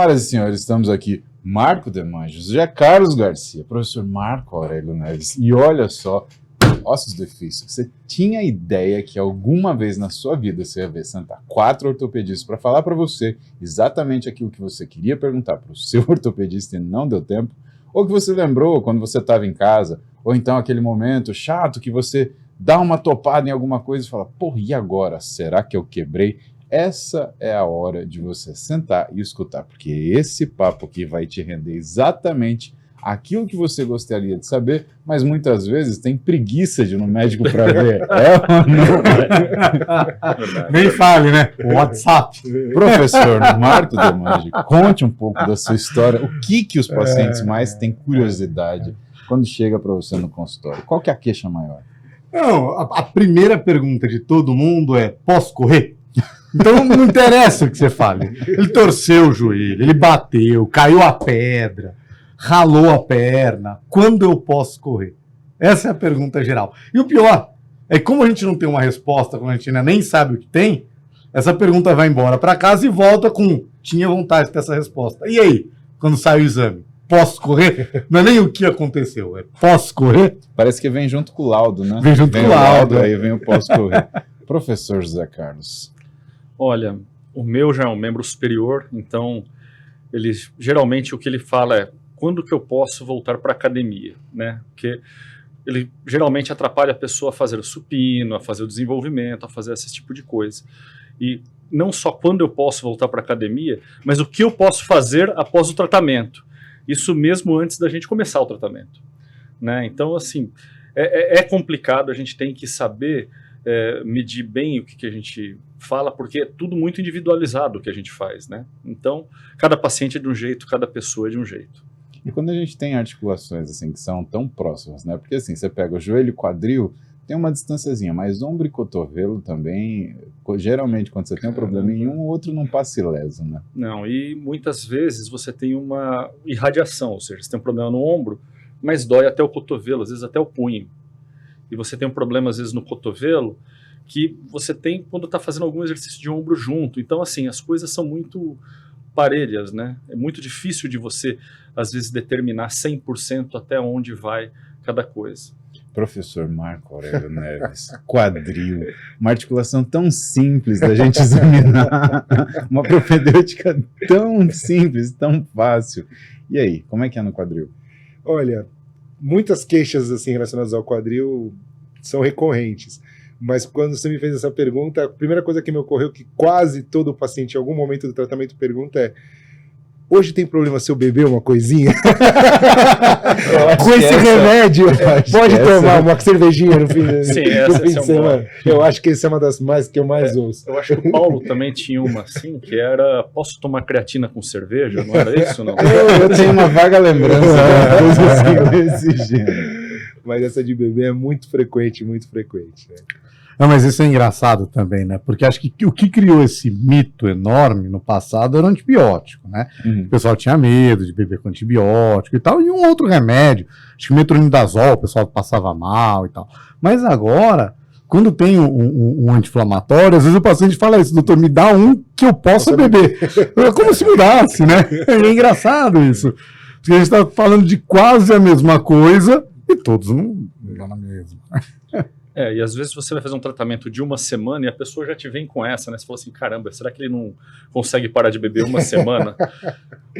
Senhoras e senhores, estamos aqui, Marco Demanjos, José Carlos Garcia, professor Marco Aurélio Neves, e olha só, ossos do ofício, você tinha ideia que alguma vez na sua vida você ia ver sentar 4 ortopedistas para falar para você exatamente aquilo que você queria perguntar para o seu ortopedista e não deu tempo? Ou que você lembrou quando você estava em casa, ou então aquele momento chato que você dá uma topada em alguma coisa e fala, porra, e agora? Será que eu quebrei? Essa é a hora de você sentar e escutar, porque esse papo aqui vai te render exatamente aquilo que você gostaria de saber, mas muitas vezes tem preguiça de ir no médico para ver. É ou não? Nem fale, né? O WhatsApp. Professor Marco Demanjos, conte um pouco da sua história. O que os pacientes mais têm curiosidade quando chega para você no consultório? Qual que é a queixa maior? Não, a primeira pergunta de todo mundo é: posso correr? Então não interessa o que você fale. Ele torceu o joelho, ele bateu, caiu a pedra, ralou a perna. Quando eu posso correr? Essa é a pergunta geral. E o pior é que, como a gente não tem uma resposta, como a gente ainda nem sabe o que tem, essa pergunta vai embora para casa e volta com: tinha vontade de ter essa resposta. E aí, quando sai o exame? Posso correr? Não é nem o que aconteceu, é posso correr? Parece que vem junto com o laudo, né? Vem junto com o laudo. Aí vem o posso correr. Professor José Carlos. Olha, o meu já é um membro superior, então ele geralmente o que ele fala é: quando que eu posso voltar para a academia, né? Porque ele geralmente atrapalha a pessoa a fazer o supino, a fazer o desenvolvimento, a fazer esse tipo de coisa. E não só quando eu posso voltar para a academia, mas o que eu posso fazer após o tratamento. Isso mesmo antes da gente começar o tratamento, né? Então, assim, é complicado, a gente tem que saber medir bem o que a gente fala, porque é tudo muito individualizado o que a gente faz, né? Então, cada paciente é de um jeito, cada pessoa é de um jeito. E quando a gente tem articulações assim que são tão próximas, né? Porque assim, você pega o joelho e quadril, tem uma distânciazinha, mas ombro e cotovelo também, geralmente quando você tem um problema em um, o outro não passa ileso, né? Não, e muitas vezes você tem uma irradiação, ou seja, você tem um problema no ombro, mas dói até o cotovelo, às vezes até o punho. E você tem um problema, às vezes, no cotovelo, que você tem quando está fazendo algum exercício de ombro junto. Então, assim, as coisas são muito parelhas, né? É muito difícil de você, às vezes, determinar 100% até onde vai cada coisa. Professor Marco Aurélio Neves, quadril, uma articulação tão simples da gente examinar, uma propedêutica tão simples, tão fácil. E aí, como é que é no quadril? Olha, muitas queixas assim relacionadas ao quadril são recorrentes, mas quando você me fez essa pergunta, a primeira coisa que me ocorreu, que quase todo paciente em algum momento do tratamento pergunta é: hoje tem problema se eu beber uma coisinha? Com esse remédio, pode tomar uma cervejinha no fim de semana. Eu acho que essa é uma das mais que eu mais ouço. Eu acho que o Paulo também tinha uma assim, que era: posso tomar creatina com cerveja? Não era isso, não? Eu tenho uma vaga lembrança desse gênero. Mas essa de beber é muito frequente, muito frequente. Né? Não, mas isso é engraçado também, né? Porque acho que o que criou esse mito enorme no passado era o antibiótico, né? O pessoal tinha medo de beber com antibiótico e tal, e um outro remédio, acho que o metronidazol, o pessoal passava mal e tal. Mas agora, quando tem um anti-inflamatório, às vezes o paciente fala isso: doutor, me dá um que eu possa beber. É como se mudasse, né? É engraçado isso. Porque a gente está falando de quase a mesma coisa e todos não dão na mesma. E às vezes você vai fazer um tratamento de uma semana e a pessoa já te vem com essa, né? Você fala assim: caramba, será que ele não consegue parar de beber uma semana?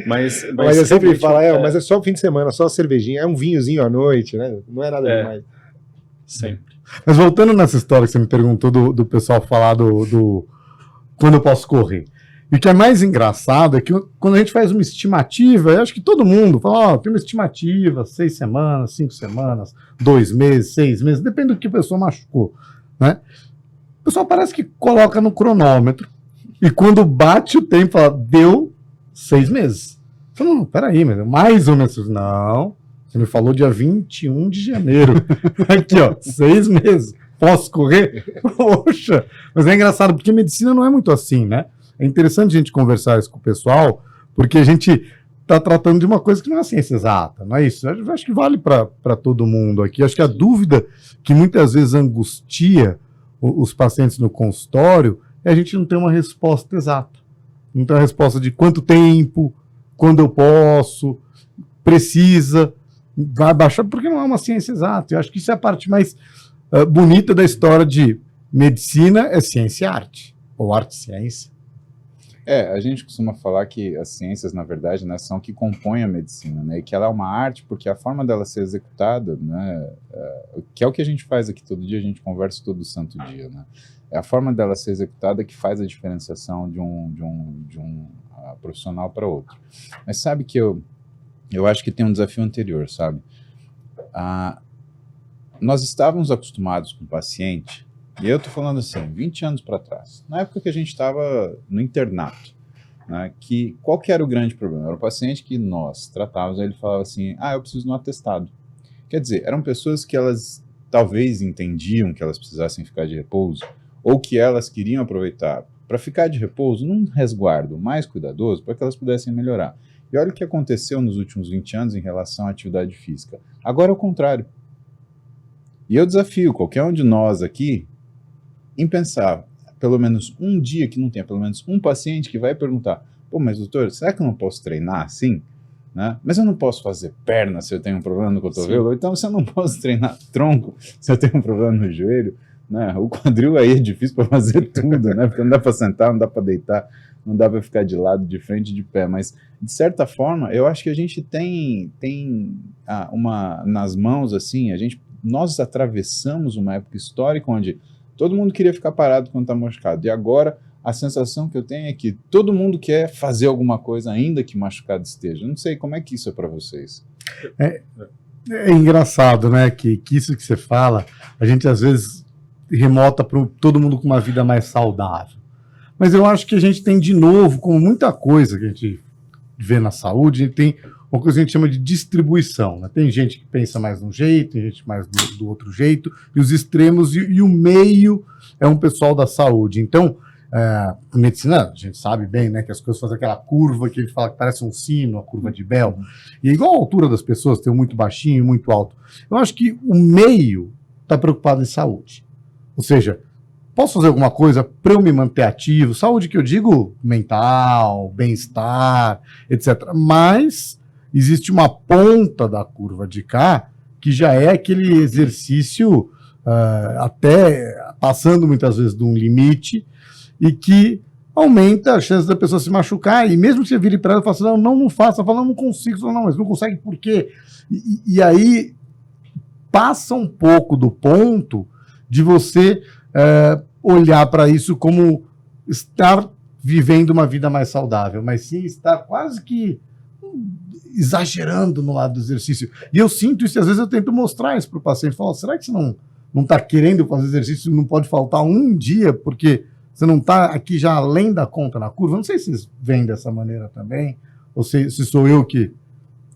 Mas eu sempre falo, mas é só o fim de semana, só a cervejinha, é um vinhozinho à noite, né? Não é nada demais. Sempre. Mas voltando nessa história que você me perguntou do pessoal falar do quando eu posso correr. E o que é mais engraçado é que quando a gente faz uma estimativa, eu acho que todo mundo fala: tem uma estimativa, 6 semanas, 5 semanas, 2 meses, 6 meses, depende do que a pessoa machucou, né? O pessoal parece que coloca no cronômetro e quando bate o tempo, fala: deu 6 meses. Eu falo: não, peraí, mas mais ou menos. Não, você me falou dia 21 de janeiro. Aqui, ó, 6 meses. Posso correr? Poxa! Mas é engraçado, porque medicina não é muito assim, né? É interessante a gente conversar isso com o pessoal, porque a gente está tratando de uma coisa que não é ciência exata, não é isso? Eu acho que vale para todo mundo aqui. Acho que a dúvida que muitas vezes angustia os pacientes no consultório é a gente não ter uma resposta exata. Não tem uma resposta de quanto tempo, quando eu posso, precisa, vai baixar, porque não é uma ciência exata. Eu acho que isso é a parte mais bonita da história de medicina, é ciência e arte, ou arte e ciência. A gente costuma falar que as ciências, na verdade, né, são que compõem a medicina, né, e que ela é uma arte porque a forma dela ser executada, né, que é o que a gente faz aqui todo dia, a gente conversa todo santo dia, né, é a forma dela ser executada que faz a diferenciação de um profissional para outro. Mas sabe que eu acho que tem um desafio anterior, sabe? Nós estávamos acostumados com o paciente. E eu estou falando assim, 20 anos para trás, na época que a gente estava no internato, né, que qual que era o grande problema? Era o paciente que nós tratávamos, ele falava assim, eu preciso de um atestado. Quer dizer, eram pessoas que elas talvez entendiam que elas precisassem ficar de repouso, ou que elas queriam aproveitar para ficar de repouso num resguardo mais cuidadoso, para que elas pudessem melhorar. E olha o que aconteceu nos últimos 20 anos em relação à atividade física. Agora é o contrário. E eu desafio qualquer um de nós aqui em pensar, pelo menos um dia que não tenha pelo menos um paciente que vai perguntar, mas doutor, será que eu não posso treinar assim? Né? Mas eu não posso fazer perna se eu tenho um problema no cotovelo, ou então se eu não posso treinar tronco se eu tenho um problema no joelho, né? O quadril aí é difícil para fazer tudo, né? Porque não dá para sentar, não dá para deitar, não dá para ficar de lado, de frente, de pé, mas de certa forma eu acho que a gente tem nas mãos assim, nós atravessamos uma época histórica onde todo mundo queria ficar parado quando está machucado. E agora a sensação que eu tenho é que todo mundo quer fazer alguma coisa ainda que machucado esteja. Não sei como é que isso é para vocês. É engraçado, né? Que isso que você fala, a gente às vezes remota para todo mundo com uma vida mais saudável. Mas eu acho que a gente tem de novo, como muita coisa que a gente vê na saúde, a gente tem uma coisa que a gente chama de distribuição, né? Tem gente que pensa mais de um jeito, tem gente mais do outro jeito, e os extremos e o meio é um pessoal da saúde. Então, medicina, a gente sabe bem, né, que as coisas fazem aquela curva que a gente fala que parece um sino, a curva de Bell, e é igual a altura das pessoas, tem um muito baixinho e muito alto. Eu acho que o meio está preocupado em saúde. Ou seja, posso fazer alguma coisa para eu me manter ativo? Saúde que eu digo mental, bem-estar, etc. Mas existe uma ponta da curva de cá que já é aquele exercício até passando muitas vezes de um limite e que aumenta a chance da pessoa se machucar. E mesmo que você vire para ela e fale assim, não faça, fala, não consigo, fala, não, mas não consegue por quê? E aí passa um pouco do ponto de você olhar para isso como estar vivendo uma vida mais saudável, mas sim estar quase que exagerando no lado do exercício. E eu sinto isso, e às vezes eu tento mostrar isso para o paciente, falar, será que você não está querendo fazer exercício, não pode faltar um dia, porque você não está aqui já além da conta na curva? Não sei se vocês veem dessa maneira também, ou se sou eu que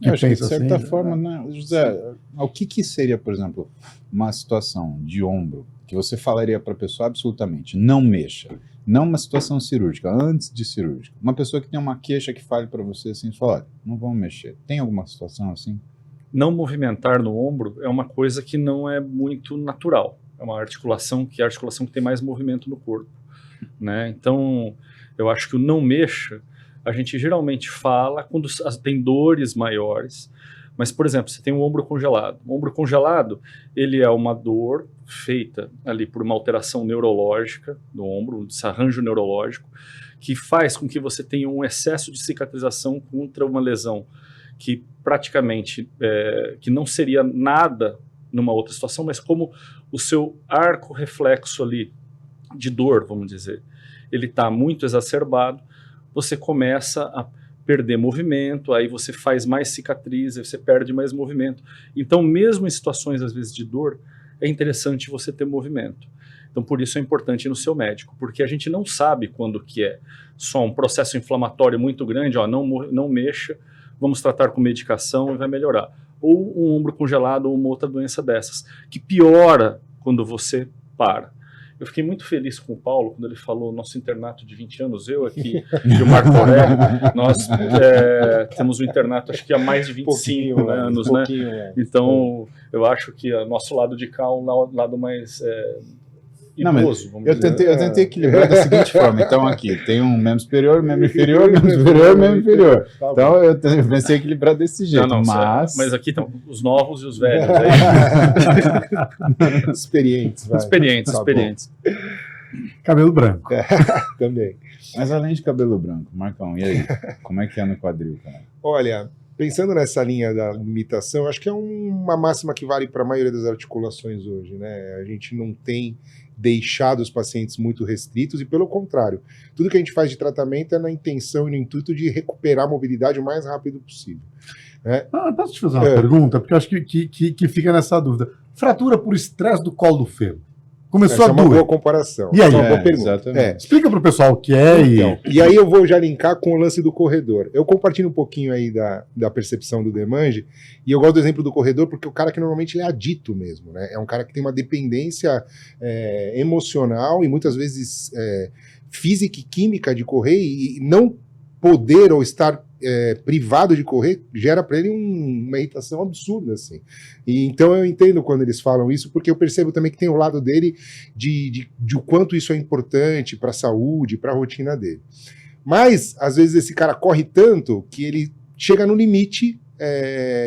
acho que de certa assim, forma, né, José, o que seria, por exemplo, uma situação de ombro que você falaria para a pessoa absolutamente, não mexa, não uma situação cirúrgica, antes de cirúrgica, uma pessoa que tem uma queixa que fale para você assim, fala, olha, não vamos mexer, tem alguma situação assim? Não movimentar no ombro é uma coisa que não é muito natural, é uma articulação que é a articulação que tem mais movimento no corpo, né? Então, eu acho que o não mexa, a gente geralmente fala quando tem dores maiores, mas, por exemplo, você tem um ombro congelado. O ombro congelado, ele é uma dor feita ali por uma alteração neurológica do ombro, um desarranjo neurológico, que faz com que você tenha um excesso de cicatrização contra uma lesão que praticamente, que não seria nada numa outra situação, mas como o seu arco reflexo ali de dor, vamos dizer, ele está muito exacerbado, você começa a perder movimento, aí você faz mais cicatriz, aí você perde mais movimento. Então, mesmo em situações, às vezes, de dor, é interessante você ter movimento. Então, por isso é importante ir no seu médico, porque a gente não sabe quando que é só um processo inflamatório muito grande, não mexa, vamos tratar com medicação e vai melhorar. Ou um ombro congelado ou uma outra doença dessas, que piora quando você para. Eu fiquei muito feliz com o Paulo quando ele falou nosso internato de 20 anos, eu aqui e o Marco Aurélio, nós temos um internato acho que há mais de 25 anos, né? Então, eu acho que o nosso lado de cá é um lado mais Não, mas idoso, vamos Eu dizer. tentei equilibrar da seguinte forma. Então, aqui, tem um membro superior, membro inferior, membro superior, membro inferior. Tá Então, bom. eu pensei em equilibrar desse jeito, mas aqui estão os novos e os velhos. Aí. Experientes, vai. Experientes, Tá bom. experientes. Cabelo branco. Também. Mas além de cabelo branco, Marcão, e aí? Como é que é no quadril, cara? Olha, pensando nessa linha da limitação, acho que é uma máxima que vale para a maioria das articulações hoje, né? A gente não tem deixado os pacientes muito restritos e, pelo contrário, tudo que a gente faz de tratamento é na intenção e no intuito de recuperar a mobilidade o mais rápido possível. Né? Posso te fazer uma pergunta? Porque eu acho que fica nessa dúvida. Fratura por estresse do colo do fêmur. Começou Essa a é uma doer. boa comparação. E aí? Essa é uma boa pergunta. Exatamente. Explica pro pessoal o que é Então, e aí eu vou já linkar com o lance do corredor. Eu compartilho um pouquinho aí da percepção do Demange, e eu gosto do exemplo do corredor porque o cara que normalmente ele é adito mesmo, né? É um cara que tem uma dependência emocional e muitas vezes física e química de correr, e não poder ou estar privado de correr gera para ele uma irritação absurda, assim. E então eu entendo quando eles falam isso, porque eu percebo também que tem o lado dele de o quanto isso é importante para a saúde, para a rotina dele. Mas, às vezes, esse cara corre tanto que ele chega no limite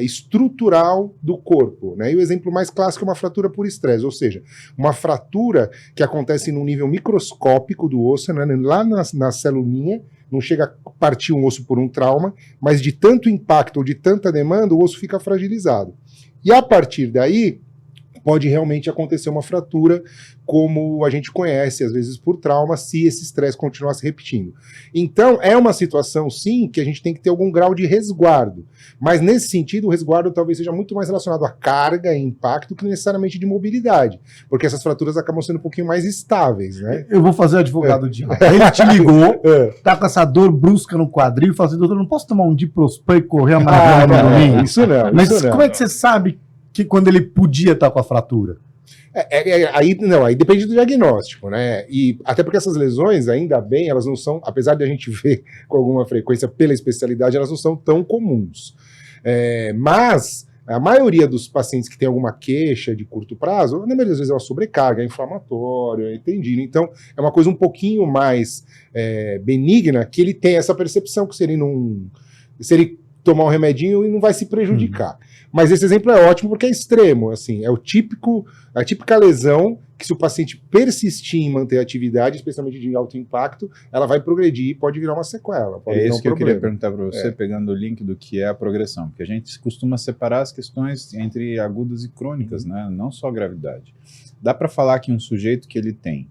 estrutural do corpo, né? E o exemplo mais clássico é uma fratura por estresse, ou seja, uma fratura que acontece num nível microscópico do osso, né? Lá na celulinha, não chega a partir um osso por um trauma, mas de tanto impacto ou de tanta demanda, o osso fica fragilizado. E a partir daí, pode realmente acontecer uma fratura, como a gente conhece, às vezes por trauma, se esse estresse continuar se repetindo. Então, é uma situação, sim, que a gente tem que ter algum grau de resguardo. Mas, nesse sentido, o resguardo talvez seja muito mais relacionado à carga e impacto que necessariamente de mobilidade, porque essas fraturas acabam sendo um pouquinho mais estáveis, né? Eu vou fazer advogado de diabo. Ele te ligou, tá com essa dor brusca no quadril e fala assim, doutor, não posso tomar um Diprospam e correr amarrado no domingo? Isso não. Mas isso não. como é que você sabe que quando ele podia estar com a fratura? Aí depende do diagnóstico, né? E até porque essas lesões, ainda bem, elas não são, apesar de a gente ver com alguma frequência pela especialidade, elas não são tão comuns. Mas a maioria dos pacientes que tem alguma queixa de curto prazo, na maioria das vezes é uma sobrecarga, é inflamatório, é tendino. Então, é uma coisa um pouquinho mais benigna, que ele tem essa percepção que se ele tomar um remedinho, ele não vai se prejudicar. Mas esse exemplo é ótimo porque é extremo, assim, é a típica lesão que, se o paciente persistir em manter a atividade, especialmente de alto impacto, ela vai progredir e pode virar uma sequela. Pode É virar isso um que eu queria problema. perguntar para você, pegando o link do que é a progressão, porque a gente costuma separar as questões entre agudas e crônicas, né? Não só gravidade. Dá para falar que um sujeito que ele tem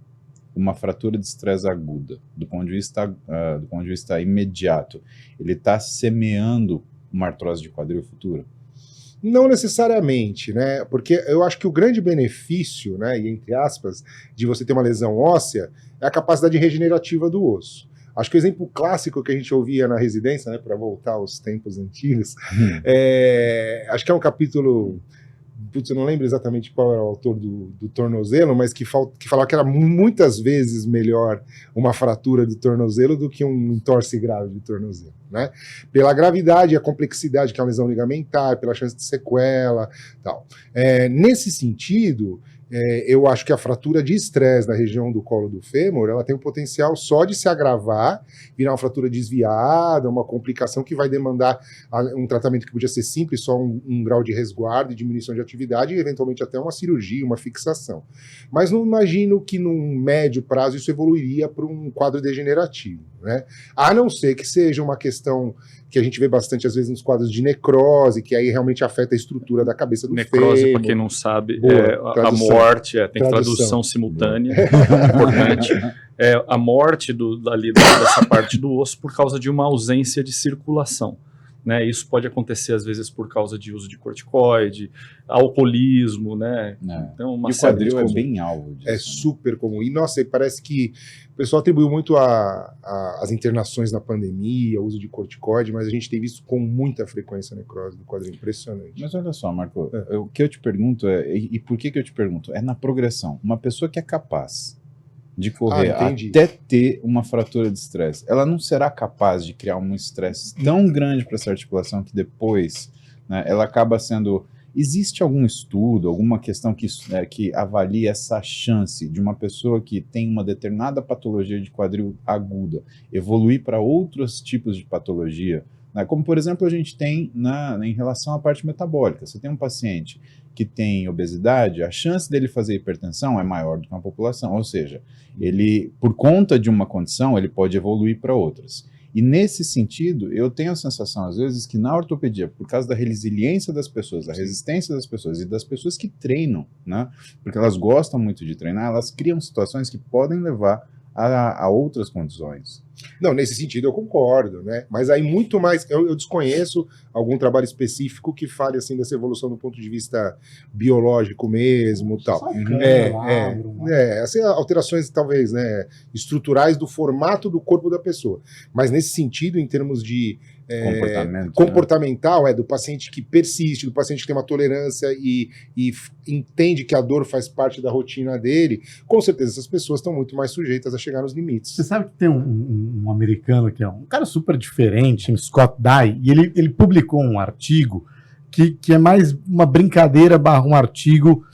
uma fratura de estresse aguda, do ponto de vista imediato, ele está semeando uma artrose de quadril futura? Não necessariamente, né? Porque eu acho que o grande benefício, né, e entre aspas, de você ter uma lesão óssea é a capacidade regenerativa do osso. Acho que o exemplo clássico que a gente ouvia na residência, né, para voltar aos tempos antigos, acho que é um capítulo, eu não lembro exatamente qual era o autor do tornozelo, mas que falava que era muitas vezes melhor uma fratura do tornozelo do que um entorse grave de tornozelo, né? Pela gravidade e a complexidade que é uma lesão ligamentar, pela chance de sequela, tal. Nesse sentido, eu acho que a fratura de estresse na região do colo do fêmur, ela tem o potencial só de se agravar, virar uma fratura desviada, uma complicação que vai demandar um tratamento que podia ser simples, só um grau de resguardo e diminuição de atividade, e eventualmente até uma cirurgia, uma fixação. Mas não imagino que num médio prazo isso evoluiria para um quadro degenerativo, né? A não ser que seja uma questão que a gente vê bastante às vezes nos quadros de necrose, que aí realmente afeta a estrutura da cabeça do Necrose, fêmur. para quem não sabe, Boa, a tradução. morte, tem Tradução. tradução simultânea, importante. A morte dessa parte do osso por causa de uma ausência de circulação. Né? Isso pode acontecer, às vezes, por causa de uso de corticoide, alcoolismo, né? Então, uma E o série de quadril é coisas. bem alvo disso. É super comum. E, nossa, parece que o pessoal atribuiu muito as internações na pandemia, o uso de corticoide, mas a gente tem visto com muita frequência a necrose do quadril. Impressionante. Mas olha só, Marco, o que eu te pergunto e por que eu te pergunto? É na progressão. Uma pessoa que é capaz de correr até ter uma fratura de estresse, ela não será capaz de criar um estresse tão grande para essa articulação que depois, né, ela acaba sendo Existe algum estudo, alguma questão que avalie essa chance de uma pessoa que tem uma determinada patologia de quadril aguda evoluir para outros tipos de patologia? Né? Como, por exemplo, a gente tem em relação à parte metabólica. Você tem um paciente que tem obesidade, a chance dele fazer hipertensão é maior do que uma população. Ou seja, ele, por conta de uma condição, ele pode evoluir para outras. E nesse sentido, eu tenho a sensação, às vezes, que na ortopedia, por causa da resiliência das pessoas, da resistência das pessoas e das pessoas que treinam, né? Porque elas gostam muito de treinar, elas criam situações que podem levar a outras condições. Não, nesse sentido eu concordo, né? Mas aí muito mais, eu desconheço algum trabalho específico que fale assim dessa evolução do ponto de vista biológico mesmo, tal. Assim, alterações talvez, né, estruturais do formato do corpo da pessoa. Mas nesse sentido, em termos de comportamental, do paciente que persiste, do paciente que tem uma tolerância e entende que a dor faz parte da rotina dele, com certeza essas pessoas estão muito mais sujeitas a chegar nos limites. Você sabe que tem um americano que é um cara super diferente, Scott Dye, e ele publicou um artigo que é mais uma brincadeira / um artigo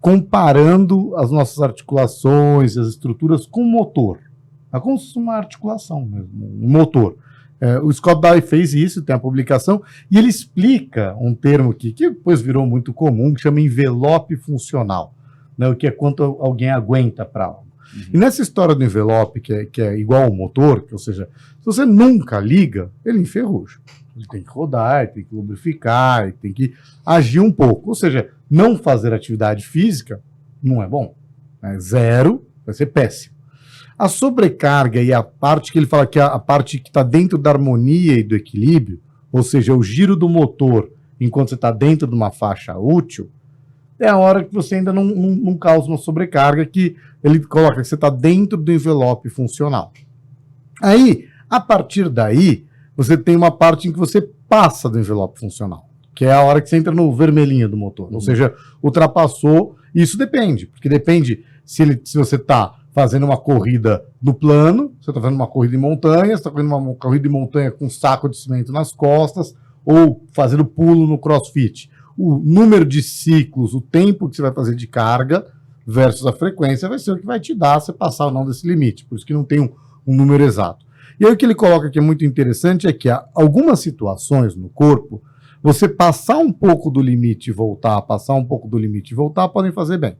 comparando as nossas articulações, as estruturas com o motor. É como se fosse uma articulação mesmo, um motor. O Scott Dye fez isso, tem a publicação, e ele explica um termo que depois virou muito comum, que chama envelope funcional, né, o que é quanto alguém aguenta para algo. Uhum. E nessa história do envelope, que é igual ao motor, ou seja, se você nunca liga, ele enferruja. Ele tem que rodar, ele tem que lubrificar, ele tem que agir um pouco. Ou seja, não fazer atividade física não é bom. Zero vai ser péssimo. A sobrecarga e a parte que ele fala que é a parte que está dentro da harmonia e do equilíbrio, ou seja, o giro do motor enquanto você está dentro de uma faixa útil, é a hora que você ainda não causa uma sobrecarga, que ele coloca que você está dentro do envelope funcional. Aí, a partir daí, você tem uma parte em que você passa do envelope funcional, que é a hora que você entra no vermelhinho do motor. Ou seja, ultrapassou, isso depende, porque depende se você está fazendo uma corrida no plano, você está fazendo uma corrida em montanha, você está fazendo uma corrida em montanha com um saco de cimento nas costas, ou fazendo pulo no crossfit. O número de ciclos, o tempo que você vai fazer de carga versus a frequência vai ser o que vai te dar você passar ou não desse limite. Por isso que não tem um número exato. E aí o que ele coloca que é muito interessante é que há algumas situações no corpo, você passar um pouco do limite e voltar, passar um pouco do limite e voltar, podem fazer bem.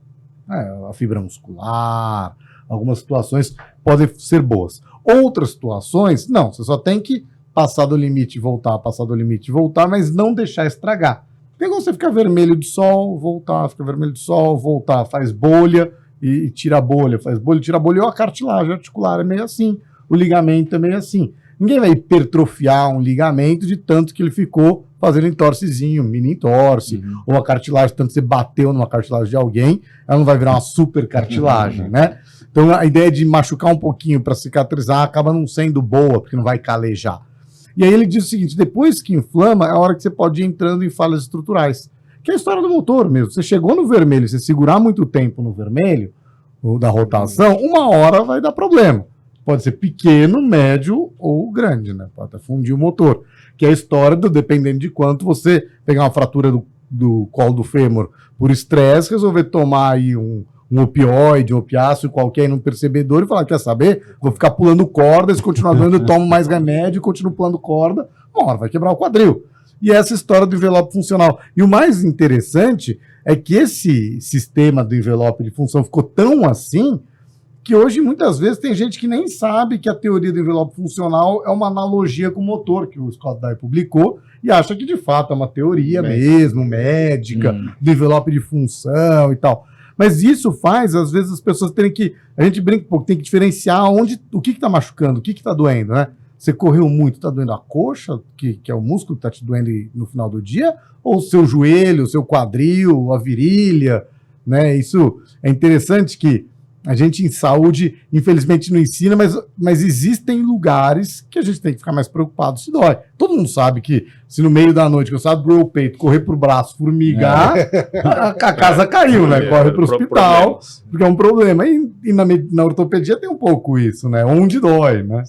A fibra muscular, algumas situações podem ser boas. Outras situações, não, você só tem que passar do limite e voltar, passar do limite e voltar, mas não deixar estragar. Porque igual você fica vermelho de sol, voltar, fica vermelho de sol, voltar, faz bolha e tira a bolha, faz bolha e tira a bolha, ou a cartilagem articular é meio assim, o ligamento é meio assim. Ninguém vai hipertrofiar um ligamento de tanto que ele ficou fazendo entorcezinho, mini entorce, ou a cartilagem, tanto que você bateu numa cartilagem de alguém, ela não vai virar uma super cartilagem, né? Então a ideia de machucar um pouquinho para cicatrizar acaba não sendo boa, porque não vai calejar. E aí ele diz o seguinte, depois que inflama, é a hora que você pode ir entrando em falhas estruturais, que é a história do motor mesmo. Você chegou no vermelho, você segurar muito tempo no vermelho, ou da rotação, uma hora vai dar problema. Pode ser pequeno, médio ou grande, né? Pode até fundir o motor. Que é a história do, dependendo de quanto você pegar uma fratura do colo do fêmur por estresse, resolver tomar aí um opioide, um opiáceo qualquer e não perceber dor e falar, quer saber? Vou ficar pulando corda, se continuar doendo eu tomo mais remédio e continuo pulando corda, uma hora vai quebrar o quadril. E essa história do envelope funcional. E o mais interessante é que esse sistema do envelope de função ficou tão assim que hoje, muitas vezes, tem gente que nem sabe que a teoria do envelope funcional é uma analogia com o motor, que o Scott Dye publicou, e acha que, de fato, é uma teoria mesmo, médica, do envelope de função e tal. Mas isso faz, às vezes, as pessoas terem que... A gente brinca um pouco, tem que diferenciar o que está machucando, o que está doendo, né? Você correu muito, está doendo a coxa, que é o músculo que está te doendo no final do dia, ou o seu joelho, o seu quadril, a virilha, né? Isso é interessante que a gente em saúde, infelizmente, não ensina, mas existem lugares que a gente tem que ficar mais preocupado se dói. Todo mundo sabe que se no meio da noite, cansado, doer o peito, correr pro braço, formigar, a casa caiu, né? Corre pro hospital, porque é um problema. E na ortopedia tem um pouco isso, né? Onde dói, né?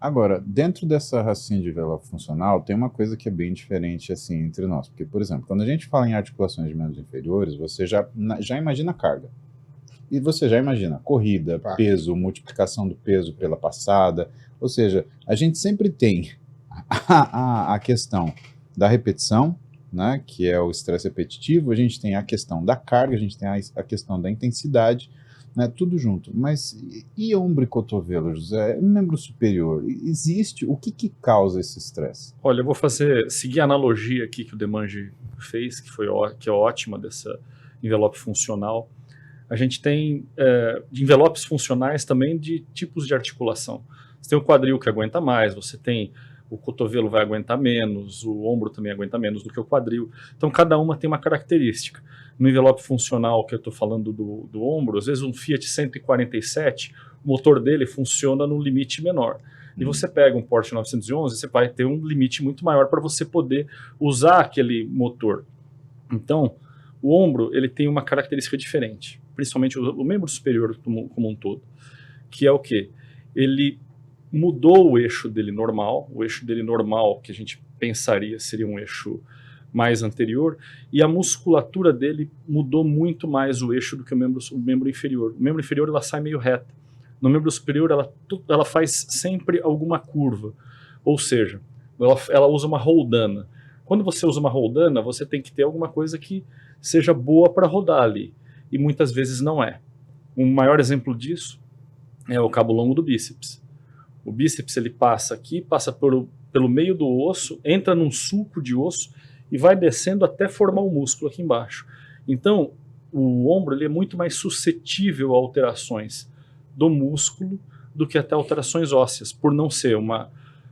Agora, dentro dessa racinha de envelope funcional, tem uma coisa que é bem diferente assim entre nós. Porque, por exemplo, quando a gente fala em articulações de membros inferiores, você já imagina carga. E você já imagina corrida, peso, multiplicação do peso pela passada. Ou seja, a gente sempre tem a questão da repetição, né, que é o estresse repetitivo, a gente tem a questão da carga, a gente tem a questão da intensidade, né, tudo junto. Mas e ombro e cotovelo, José? Membro superior, existe? O que causa esse estresse? Olha, eu vou seguir a analogia aqui que o Demange fez, que é ótima dessa envelope funcional. A gente tem envelopes funcionais também de tipos de articulação. Você tem o quadril que aguenta mais, você tem o cotovelo vai aguentar menos, o ombro também aguenta menos do que o quadril. Então, cada uma tem uma característica. No envelope funcional que eu estou falando do ombro, às vezes um Fiat 147, o motor dele funciona no limite menor. E você pega um Porsche 911, você vai ter um limite muito maior para você poder usar aquele motor. Então, o ombro ele tem uma característica diferente, principalmente o membro superior como um todo, que é o quê? Ele mudou o eixo dele normal, que a gente pensaria seria um eixo mais anterior, e a musculatura dele mudou muito mais o eixo do que o membro inferior. O membro inferior ela sai meio reta. No membro superior ela faz sempre alguma curva, ou seja, ela usa uma roldana. Quando você usa uma roldana, você tem que ter alguma coisa que seja boa para rodar ali, e muitas vezes não é. Um maior exemplo disso é o cabo longo do bíceps. O bíceps ele passa aqui, passa pelo meio do osso, entra num sulco de osso e vai descendo até formar o músculo aqui embaixo. Então, o ombro ele é muito mais suscetível a alterações do músculo do que até alterações ósseas, por não ser uma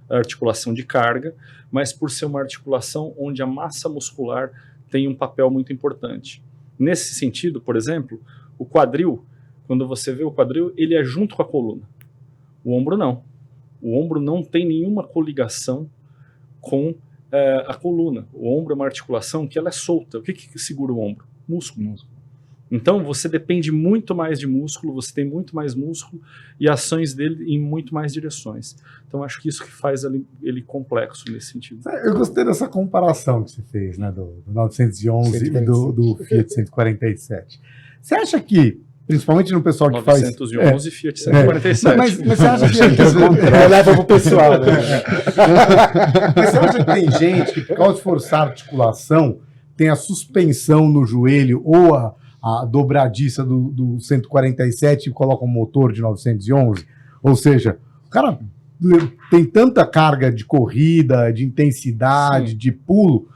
articulação de carga, mas por ser uma articulação onde a massa muscular tem um papel muito importante. Nesse sentido, por exemplo, o quadril, quando você vê o quadril, ele é junto com a coluna. O ombro não. O ombro não tem nenhuma coligação com a coluna. O ombro é uma articulação que ela é solta. O que segura o ombro? Músculo. Então, você depende muito mais de músculo, você tem muito mais músculo e ações dele em muito mais direções. Então, acho que isso que faz ele complexo nesse sentido. Eu gostei dessa comparação que você fez, né, do 911 e do Fiat 147. Você acha que, principalmente no pessoal que 911 Fiat 147. Mas você acha que leva pro pessoal, né? Mas você acha que tem gente que, por causa de forçar a articulação, tem a suspensão no joelho ou a dobradiça do 147 e coloca um motor de 911? Ou seja, o cara tem tanta carga de corrida, de intensidade, de pulo,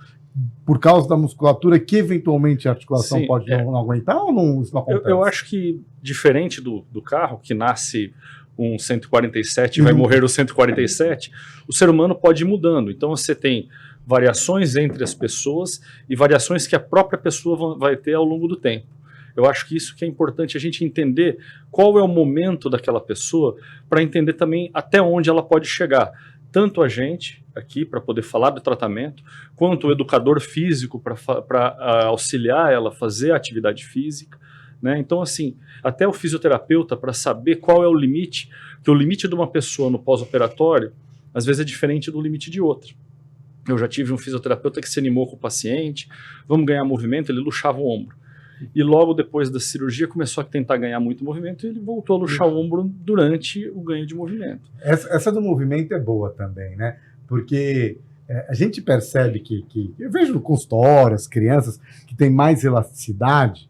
por causa da musculatura, que eventualmente a articulação pode não aguentar, ou não, isso não acontece? Eu acho que, diferente do carro, que nasce um 147 e vai morrer o 147, o ser humano pode ir mudando. Então você tem variações entre as pessoas e variações que a própria pessoa vai ter ao longo do tempo. Eu acho que isso que é importante a gente entender qual é o momento daquela pessoa para entender também até onde ela pode chegar. Tanto a gente aqui para poder falar do tratamento, quanto o educador físico para auxiliar ela a fazer a atividade física, né? Então, assim, até o fisioterapeuta para saber qual é o limite, que o limite de uma pessoa no pós-operatório, às vezes é diferente do limite de outra. Eu já tive um fisioterapeuta que se animou com o paciente, vamos ganhar movimento, ele luxava o ombro. E logo depois da cirurgia começou a tentar ganhar muito movimento e ele voltou a luxar o ombro durante o ganho de movimento. Essa do movimento é boa também, né? Porque a gente percebe que eu vejo no consultório as crianças que têm mais elasticidade,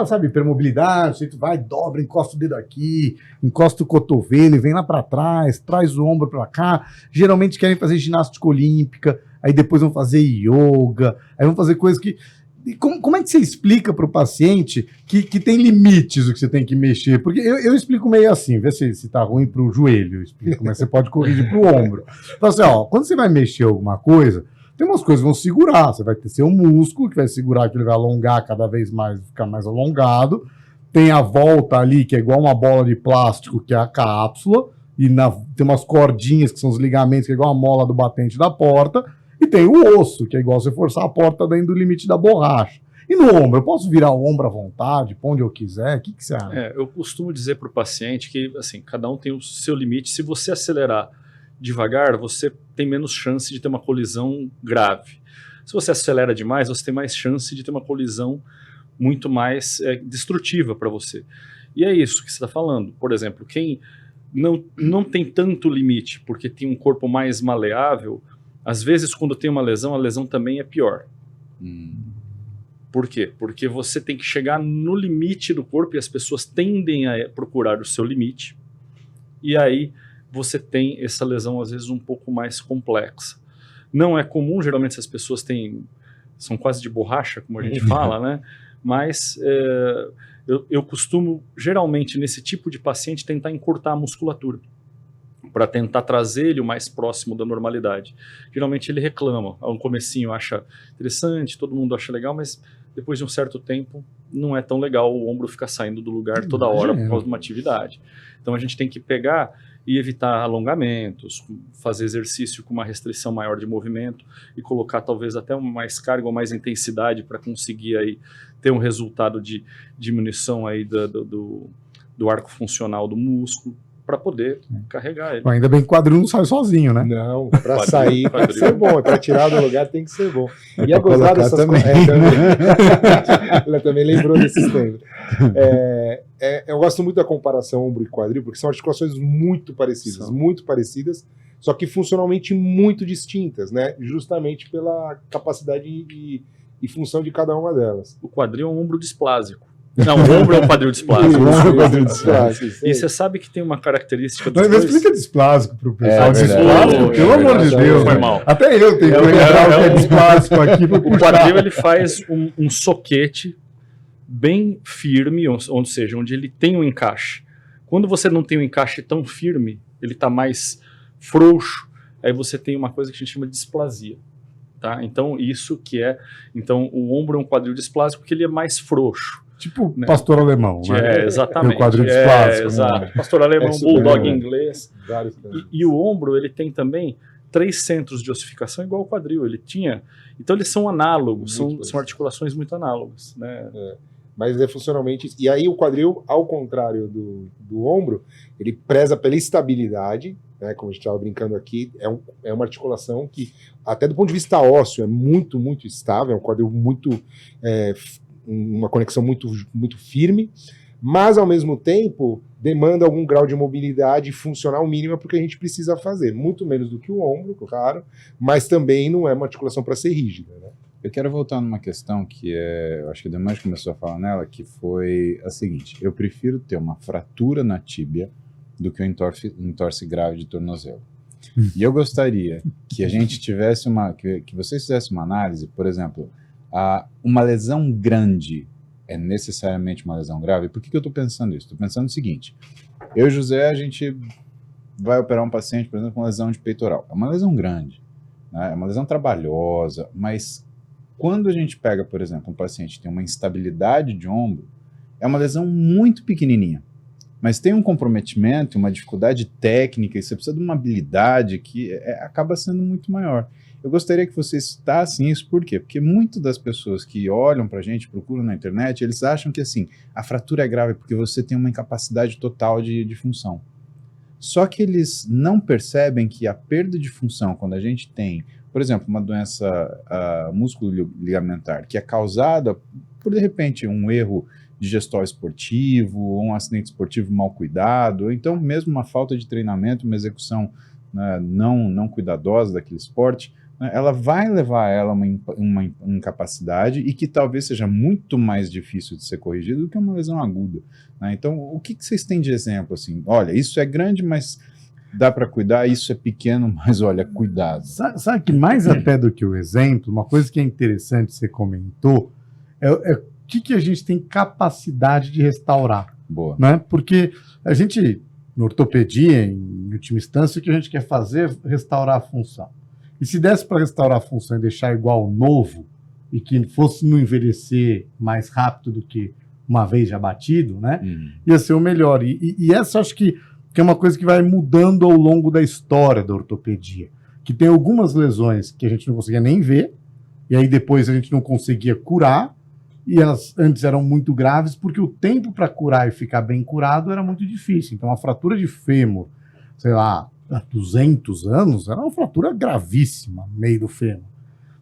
sabe, hipermobilidade, você vai, dobra, encosta o dedo aqui, encosta o cotovelo e vem lá para trás, traz o ombro para cá. Geralmente querem fazer ginástica olímpica, aí depois vão fazer yoga, aí vão fazer coisas que... Como é que você explica para o paciente que tem limites o que você tem que mexer? Porque eu explico meio assim, vê se está ruim para o joelho, eu explico como é que você pode corrigir para o ombro. Então, assim, quando você vai mexer alguma coisa, tem umas coisas que vão segurar. Você vai ter seu músculo que vai segurar, que ele vai alongar cada vez mais, ficar mais alongado. Tem a volta ali, que é igual uma bola de plástico, que é a cápsula. E tem umas cordinhas, que são os ligamentos, que é igual a mola do batente da porta. E tem o osso, que é igual você forçar a porta dentro do limite da borracha. E no ombro, eu posso virar o ombro à vontade, para onde eu quiser? O que você acha? Eu costumo dizer para o paciente que assim, cada um tem o seu limite. Se você acelerar devagar, você tem menos chance de ter uma colisão grave. Se você acelera demais, você tem mais chance de ter uma colisão muito mais destrutiva para você. E é isso que você está falando. Por exemplo, quem não tem tanto limite, porque tem um corpo mais maleável, às vezes quando tem uma lesão, a lesão também é pior. Por quê? Porque você tem que chegar no limite do corpo e as pessoas tendem a procurar o seu limite. E aí você tem essa lesão às vezes um pouco mais complexa. Não é comum, geralmente essas pessoas são quase de borracha, como a gente fala, né? Mas eu costumo, geralmente, nesse tipo de paciente, tentar encurtar a musculatura, para tentar trazer ele o mais próximo da normalidade. Geralmente ele reclama, no comecinho acha interessante, todo mundo acha legal, mas depois de um certo tempo não é tão legal o ombro ficar saindo do lugar toda hora por causa de uma atividade. Então a gente tem que pegar e evitar alongamentos, fazer exercício com uma restrição maior de movimento e colocar talvez até mais carga ou mais intensidade para conseguir aí ter um resultado de diminuição aí do arco funcional do músculo, para poder carregar ele. Ainda bem que o quadril não sai sozinho, né? Não, para sair tem que ser bom, para tirar do lugar tem que ser bom. E é gozar dessas coisas. Ela também lembrou desses tempos. Eu gosto muito da comparação ombro e quadril, porque são articulações muito parecidas, só que funcionalmente muito distintas, né? Justamente pela capacidade e função de cada uma delas. O quadril é um ombro displásico. Não, o ombro é um quadril displásico. E você sabe que tem uma característica dos dois... Mas explica displásico para o pessoal. Displásico, pelo amor de Deus. Foi mal. Até eu tenho que lembrar o que é displásico aqui. O quadril ele faz um soquete bem firme, ou seja, onde ele tem um encaixe. Quando você não tem um encaixe tão firme, ele está mais frouxo, aí você tem uma coisa que a gente chama de displasia. Tá? Então, Então, o ombro é um quadril displásico porque ele é mais frouxo. Tipo pastor alemão, né? Exatamente. O quadril displásico. Exato. Pastor alemão, bulldog inglês. E o ombro, ele tem também 3 centros de ossificação igual ao quadril. Ele tinha... Então, eles são análogos, são articulações muito análogas, né? Mas é funcionalmente... E aí o quadril, ao contrário do ombro, ele preza pela estabilidade, né, como a gente estava brincando aqui, é uma articulação que, até do ponto de vista ósseo, é muito, muito estável, é um quadril muito... uma conexão muito, muito firme, mas, ao mesmo tempo, demanda algum grau de mobilidade funcional mínima porque a gente precisa fazer. Muito menos do que o ombro, claro, mas também não é uma articulação para ser rígida, né? Eu quero voltar numa questão que eu acho que o Demais começou a falar nela, que foi a seguinte: eu prefiro ter uma fratura na tíbia do que um entorse grave de tornozelo. E eu gostaria que a gente tivesse que vocês fizessem uma análise, por exemplo, uma lesão grande é necessariamente uma lesão grave? Por que eu estou pensando isso? Estou pensando o seguinte: eu e o José, a gente vai operar um paciente, por exemplo, com lesão de peitoral. É uma lesão grande, né? É uma lesão trabalhosa, mas quando a gente pega, por exemplo, um paciente que tem uma instabilidade de ombro, é uma lesão muito pequenininha, mas tem um comprometimento, uma dificuldade técnica, e você precisa de uma habilidade que acaba sendo muito maior. Eu gostaria que vocês citassem isso, por quê? Porque muitas das pessoas que olham pra gente, procuram na internet, eles acham que assim, a fratura é grave porque você tem uma incapacidade total de função. Só que eles não percebem que a perda de função, quando a gente tem, por exemplo, uma doença músculo-ligamentar, que é causada por, de repente, um erro digestório esportivo, ou um acidente esportivo mal cuidado, ou então mesmo uma falta de treinamento, uma execução, né, não cuidadosa daquele esporte, né, ela vai levar ela a uma incapacidade e que talvez seja muito mais difícil de ser corrigido do que uma lesão aguda. Né? Então, o que vocês têm de exemplo? Assim, olha, isso é grande, mas dá para cuidar, isso é pequeno, mas olha, cuidado. Sabe que mais até do que o exemplo, uma coisa que é interessante, você comentou, é o que a gente tem capacidade de restaurar. Boa. Né? Porque a gente, na ortopedia, em última instância, o que a gente quer fazer é restaurar a função. E se desse para restaurar a função e deixar igual ao novo, e que fosse não envelhecer mais rápido do que uma vez já batido, né? Ia ser o melhor. E essa acho que é uma coisa que vai mudando ao longo da história da ortopedia. Que tem algumas lesões que a gente não conseguia nem ver, e aí depois a gente não conseguia curar, e elas antes eram muito graves, porque o tempo para curar e ficar bem curado era muito difícil. Então, a fratura de fêmur, sei lá, há 200 anos, era uma fratura gravíssima no meio do fêmur,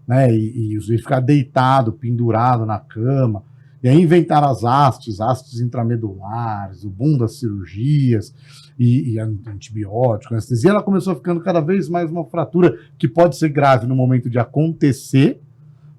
né? E o sujeito ficar deitado, pendurado na cama. E aí inventaram as hastes intramedulares, o boom das cirurgias e antibióticos, anestesia. Ela começou ficando cada vez mais uma fratura que pode ser grave no momento de acontecer,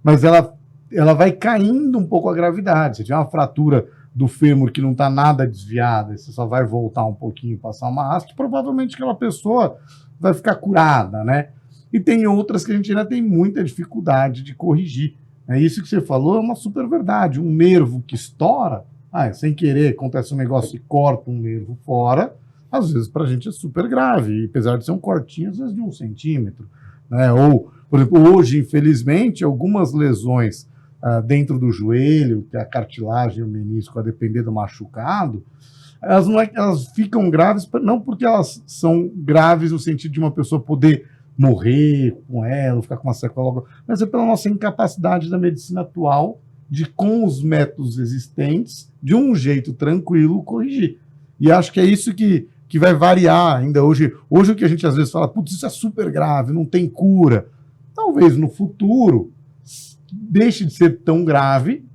mas ela vai caindo um pouco a gravidade. Se tiver uma fratura do fêmur que não está nada desviada, você só vai voltar um pouquinho e passar uma haste, provavelmente aquela pessoa vai ficar curada, né? E tem outras que a gente ainda tem muita dificuldade de corrigir. É isso que você falou, é uma super verdade. Um nervo que estoura, sem querer, acontece um negócio e corta um nervo fora, às vezes para a gente é super grave, e apesar de ser um cortinho, às vezes de 1 centímetro. Né? Ou, por exemplo, hoje, infelizmente, algumas lesões dentro do joelho, que é a cartilagem e o menisco, a depender do machucado, elas ficam graves, não porque elas são graves no sentido de uma pessoa poder morrer com ela, ficar com uma sequela, mas é pela nossa incapacidade da medicina atual de, com os métodos existentes, de um jeito tranquilo, corrigir. E acho que é isso que vai variar ainda hoje. Hoje o que a gente às vezes fala, putz, isso é super grave, não tem cura. Talvez no futuro deixe de ser tão grave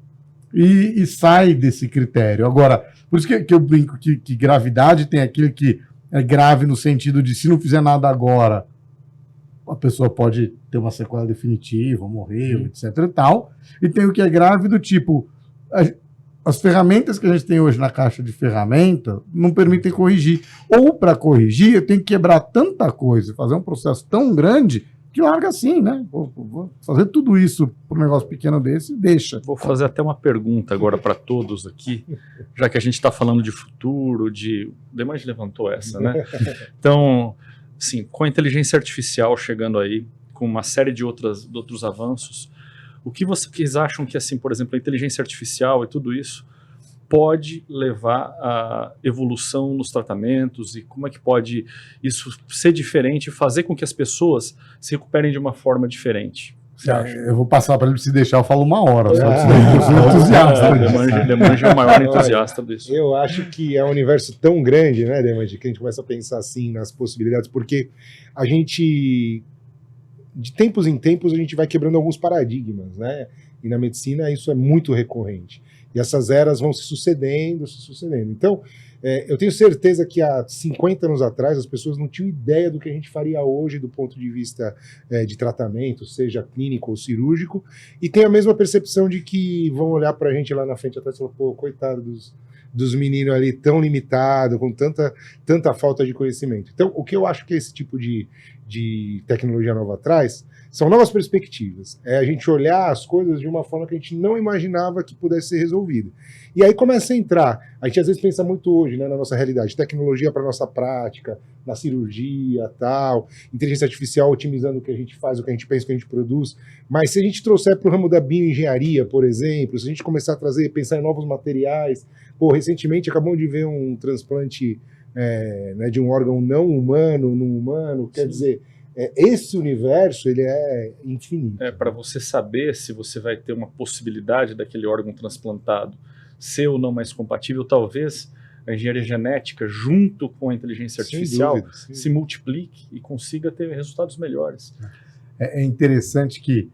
e sai desse critério. Agora, por isso que eu brinco que gravidade tem aquele que é grave no sentido de se não fizer nada agora, a pessoa pode ter uma sequela definitiva, morrer, etc e tal. E tem o que é grave do tipo, as ferramentas que a gente tem hoje na caixa de ferramenta não permitem corrigir. Ou para corrigir, eu tenho que quebrar tanta coisa, fazer um processo tão grande, que larga assim, né? Vou fazer tudo isso por um negócio pequeno desse e deixa. Vou fazer até uma pergunta agora para todos aqui, já que a gente está falando de futuro, o Demange levantou essa, né? Então, sim, com a inteligência artificial chegando aí, com uma série de outros avanços, o que vocês acham que, assim, por exemplo, a inteligência artificial e tudo isso pode levar à evolução nos tratamentos e como é que pode isso ser diferente e fazer com que as pessoas se recuperem de uma forma diferente? Eu vou passar para ele, se deixar, eu falo 1 hora. Só eu sou entusiasta. Demange é o maior entusiasta disso. Eu acho que é um universo tão grande, né, Demange, que a gente começa a pensar assim nas possibilidades, porque a gente, de tempos em tempos, a gente vai quebrando alguns paradigmas, né? E na medicina isso é muito recorrente. E essas eras vão se sucedendo. Então, eu tenho certeza que há 50 anos atrás as pessoas não tinham ideia do que a gente faria hoje do ponto de vista de tratamento, seja clínico ou cirúrgico, e tem a mesma percepção de que vão olhar para a gente lá na frente atrás e falar, pô, coitado dos meninos ali tão limitado, com tanta falta de conhecimento. Então, o que eu acho que esse tipo de tecnologia nova traz são novas perspectivas. É a gente olhar as coisas de uma forma que a gente não imaginava que pudesse ser resolvida. E aí começa a entrar. A gente às vezes pensa muito hoje, né, na nossa realidade, tecnologia para nossa prática, na cirurgia, tal, inteligência artificial otimizando o que a gente faz, o que a gente pensa, o que a gente produz. Mas se a gente trouxer para o ramo da bioengenharia, por exemplo, se a gente começar a pensar em novos materiais, recentemente acabamos de ver um transplante né, de um órgão não humano num humano, quer dizer, esse universo ele é infinito. Para você saber se você vai ter uma possibilidade daquele órgão transplantado ser ou não mais compatível, talvez a engenharia genética, junto com a inteligência artificial, se multiplique e consiga ter resultados melhores. É interessante que,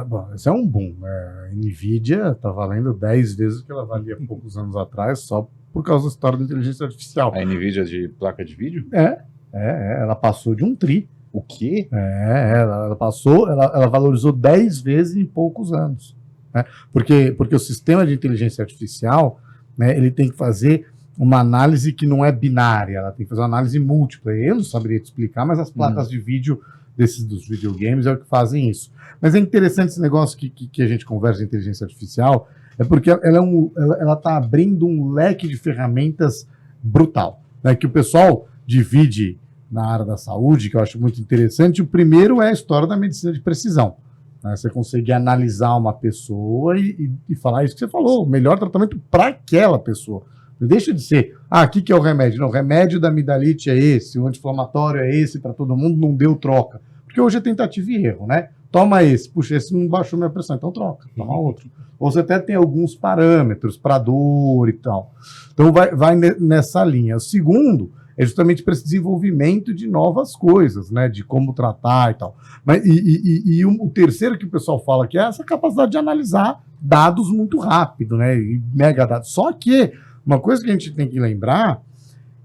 bom, isso é um boom. A NVIDIA está valendo 10 vezes o que ela valia poucos anos atrás, só por causa da história da inteligência artificial. A NVIDIA de placa de vídeo? Ela passou de 1 tri. O quê? Ela passou, ela valorizou 10 vezes em poucos anos. Né? Porque o sistema de inteligência artificial, né, ele tem que fazer uma análise que não é binária, ela tem que fazer uma análise múltipla. Eu não saberia te explicar, mas as placas de vídeo dos videogames é o que fazem isso. Mas é interessante esse negócio que a gente conversa de inteligência artificial, é porque ela está abrindo um leque de ferramentas brutal, né, que o pessoal divide na área da saúde, que eu acho muito interessante. O primeiro é a história da medicina de precisão. Né? Você conseguir analisar uma pessoa e falar isso que você falou, o melhor tratamento para aquela pessoa. Não deixa de ser, aqui que é o remédio. Não, o remédio da amidalite é esse, o anti-inflamatório é esse, para todo mundo, não deu troca. Porque hoje é tentativa e erro, né? Toma esse, puxa, esse não baixou minha pressão, então troca, toma outro. Ou você até tem alguns parâmetros para dor e tal. Então vai nessa linha. O segundo é justamente para esse desenvolvimento de novas coisas, né? De como tratar e tal. Mas, o terceiro que o pessoal fala que é essa capacidade de analisar dados muito rápido, né? E mega dados. Só que uma coisa que a gente tem que lembrar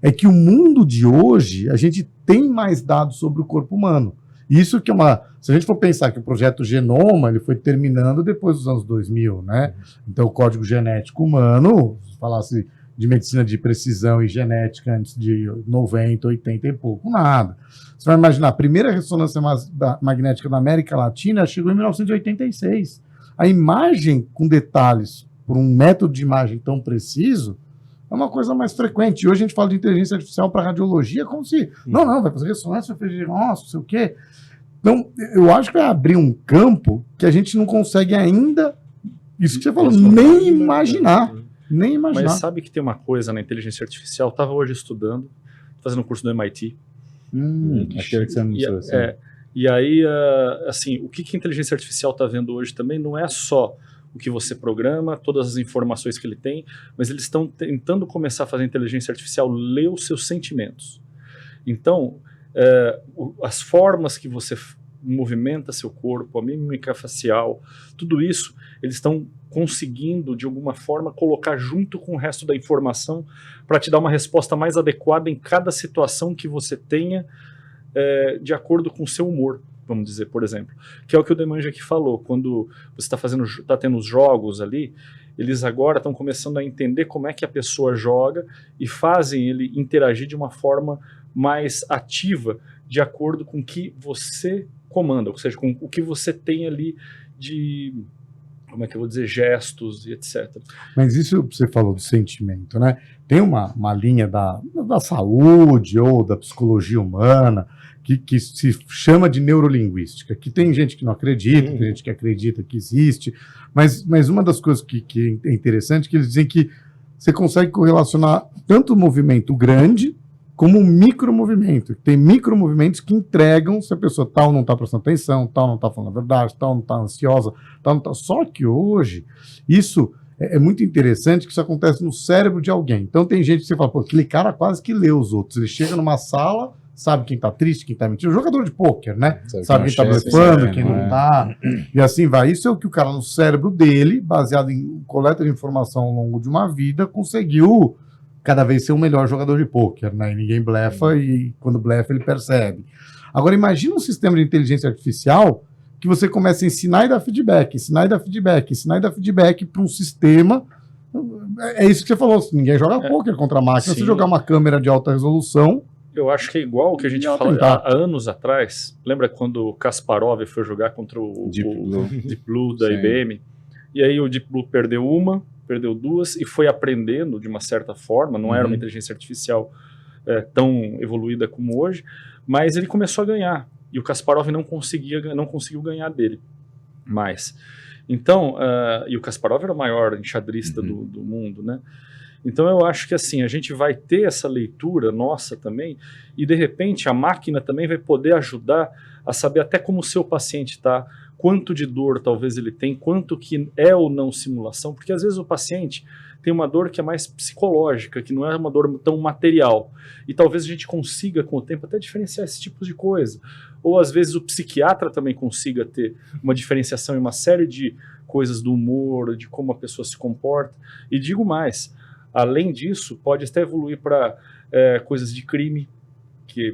é que o mundo de hoje, a gente tem mais dados sobre o corpo humano. Isso que é uma... Se a gente for pensar que o projeto Genoma, ele foi terminando depois dos anos 2000, né? Então, o código genético humano, se falasse de medicina de precisão e genética antes de 90, 80 e pouco, nada. Você vai imaginar, a primeira ressonância magnética da América Latina chegou em 1986. A imagem com detalhes por um método de imagem tão preciso é uma coisa mais frequente. E hoje a gente fala de inteligência artificial para radiologia como se... Não, vai fazer ressonância, vai fazer nossa, não sei o quê. Então, eu acho que vai abrir um campo que a gente não consegue ainda, isso que você falou, nem imaginar. Nem imaginar. Mas sabe que tem uma coisa na inteligência artificial, estava hoje estudando, fazendo um curso do MIT. Aquele que você me mostrou. E aí, assim, o que a inteligência artificial está vendo hoje também não é só o que você programa, todas as informações que ele tem, mas eles estão tentando começar a fazer a inteligência artificial ler os seus sentimentos. Então, as formas que você movimenta seu corpo, a mímica facial, tudo isso, eles estão conseguindo, de alguma forma, colocar junto com o resto da informação para te dar uma resposta mais adequada em cada situação que você tenha, de acordo com o seu humor, vamos dizer, por exemplo. Que é o que o Demanja aqui falou, quando você está tendo os jogos ali, eles agora estão começando a entender como é que a pessoa joga e fazem ele interagir de uma forma mais ativa, de acordo com o que você comanda, ou seja, com o que você tem ali de, como é que eu vou dizer, gestos e etc. Mas isso você falou do sentimento, né? Tem uma linha da saúde ou da psicologia humana que se chama de neurolinguística, que tem gente que não acredita, tem gente que acredita que existe, mas uma das coisas que é interessante é que eles dizem que você consegue correlacionar tanto o movimento grande como um micromovimento. Tem micromovimentos que entregam se a pessoa tal não está prestando atenção, tal não está falando a verdade, tal não está ansiosa, tal não está... Só que hoje, isso é muito interessante que isso acontece no cérebro de alguém. Então tem gente que você fala, pô, aquele cara quase que lê os outros. Ele chega numa sala, sabe quem está triste, quem está mentindo. O jogador de pôquer, né? Sabe quem está blefando, quem não está. E assim vai. Isso é o que o cara no cérebro dele, baseado em coleta de informação ao longo de uma vida, conseguiu cada vez ser um melhor jogador de pôquer, né? E ninguém blefa, e quando blefa ele percebe. Agora imagina um sistema de inteligência artificial que você começa a ensinar e dar feedback, ensinar e dar feedback, ensinar e dar feedback para um sistema. É isso que você falou, ninguém joga pôquer contra a máquina. Sim. Se jogar uma câmera de alta resolução... Eu acho que é igual o que a gente falou há anos atrás. Lembra quando o Kasparov foi jogar contra o Deep Blue da IBM? E aí o Deep Blue perdeu uma, perdeu duas e foi aprendendo de uma certa forma. Não era uma inteligência artificial tão evoluída como hoje, mas ele começou a ganhar. E o Kasparov não conseguiu ganhar dele mais. Então, e o Kasparov era o maior enxadrista do mundo, né? Então eu acho que assim, a gente vai ter essa leitura nossa também, e de repente a máquina também vai poder ajudar a saber até como o seu paciente está, quanto de dor talvez ele tem, quanto que é ou não simulação, porque às vezes o paciente tem uma dor que é mais psicológica, que não é uma dor tão material, e talvez a gente consiga com o tempo até diferenciar esse tipo de coisa, ou às vezes o psiquiatra também consiga ter uma diferenciação em uma série de coisas do humor, de como a pessoa se comporta, e digo mais, além disso, pode até evoluir para coisas de crime,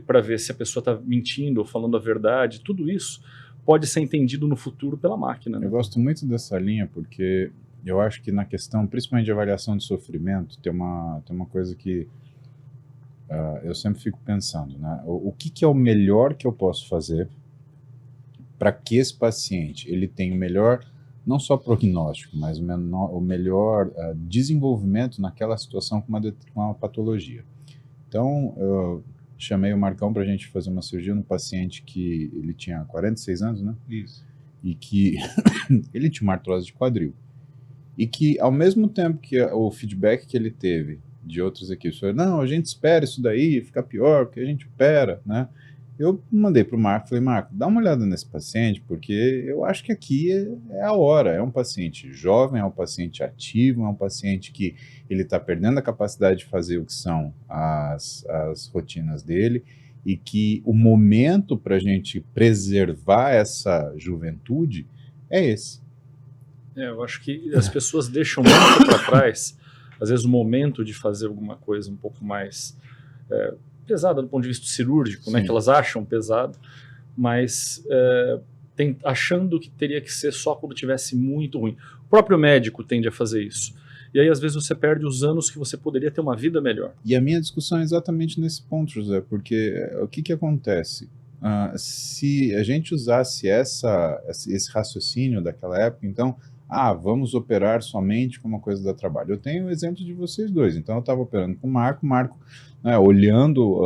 para ver se a pessoa está mentindo ou falando a verdade. Tudo isso pode ser entendido no futuro pela máquina, né? Eu gosto muito dessa linha porque eu acho que na questão, principalmente de avaliação de sofrimento, tem uma coisa que eu sempre fico pensando, né? O que é o melhor que eu posso fazer para que esse paciente ele tenha o melhor, não só prognóstico, mas o melhor desenvolvimento naquela situação com uma patologia. Então, eu chamei o Marcão para a gente fazer uma cirurgia no paciente que ele tinha 46 anos, né? Isso. E que ele tinha uma artrose de quadril. E que, ao mesmo tempo que o feedback que ele teve de outras equipes foi, não, a gente espera isso daí ficar pior, porque a gente opera, né? eu mandei para o Marco, falei, Marco, dá uma olhada nesse paciente, porque eu acho que aqui é a hora. É um paciente jovem, é um paciente ativo, é um paciente que ele está perdendo a capacidade de fazer o que são as rotinas dele, e que o momento para a gente preservar essa juventude é esse. Eu acho que as pessoas deixam muito para trás, às vezes, o momento de fazer alguma coisa um pouco mais pesada do ponto de vista cirúrgico, né, que elas acham pesado, mas achando que teria que ser só quando tivesse muito ruim. O próprio médico tende a fazer isso. E aí, às vezes, você perde os anos que você poderia ter uma vida melhor. E a minha discussão é exatamente nesse ponto, José, porque o que acontece? Se a gente usasse esse raciocínio daquela época, então, vamos operar somente com uma coisa da trabalho. Eu tenho o exemplo de vocês dois. Então, eu estava operando com o Marco, né, olhando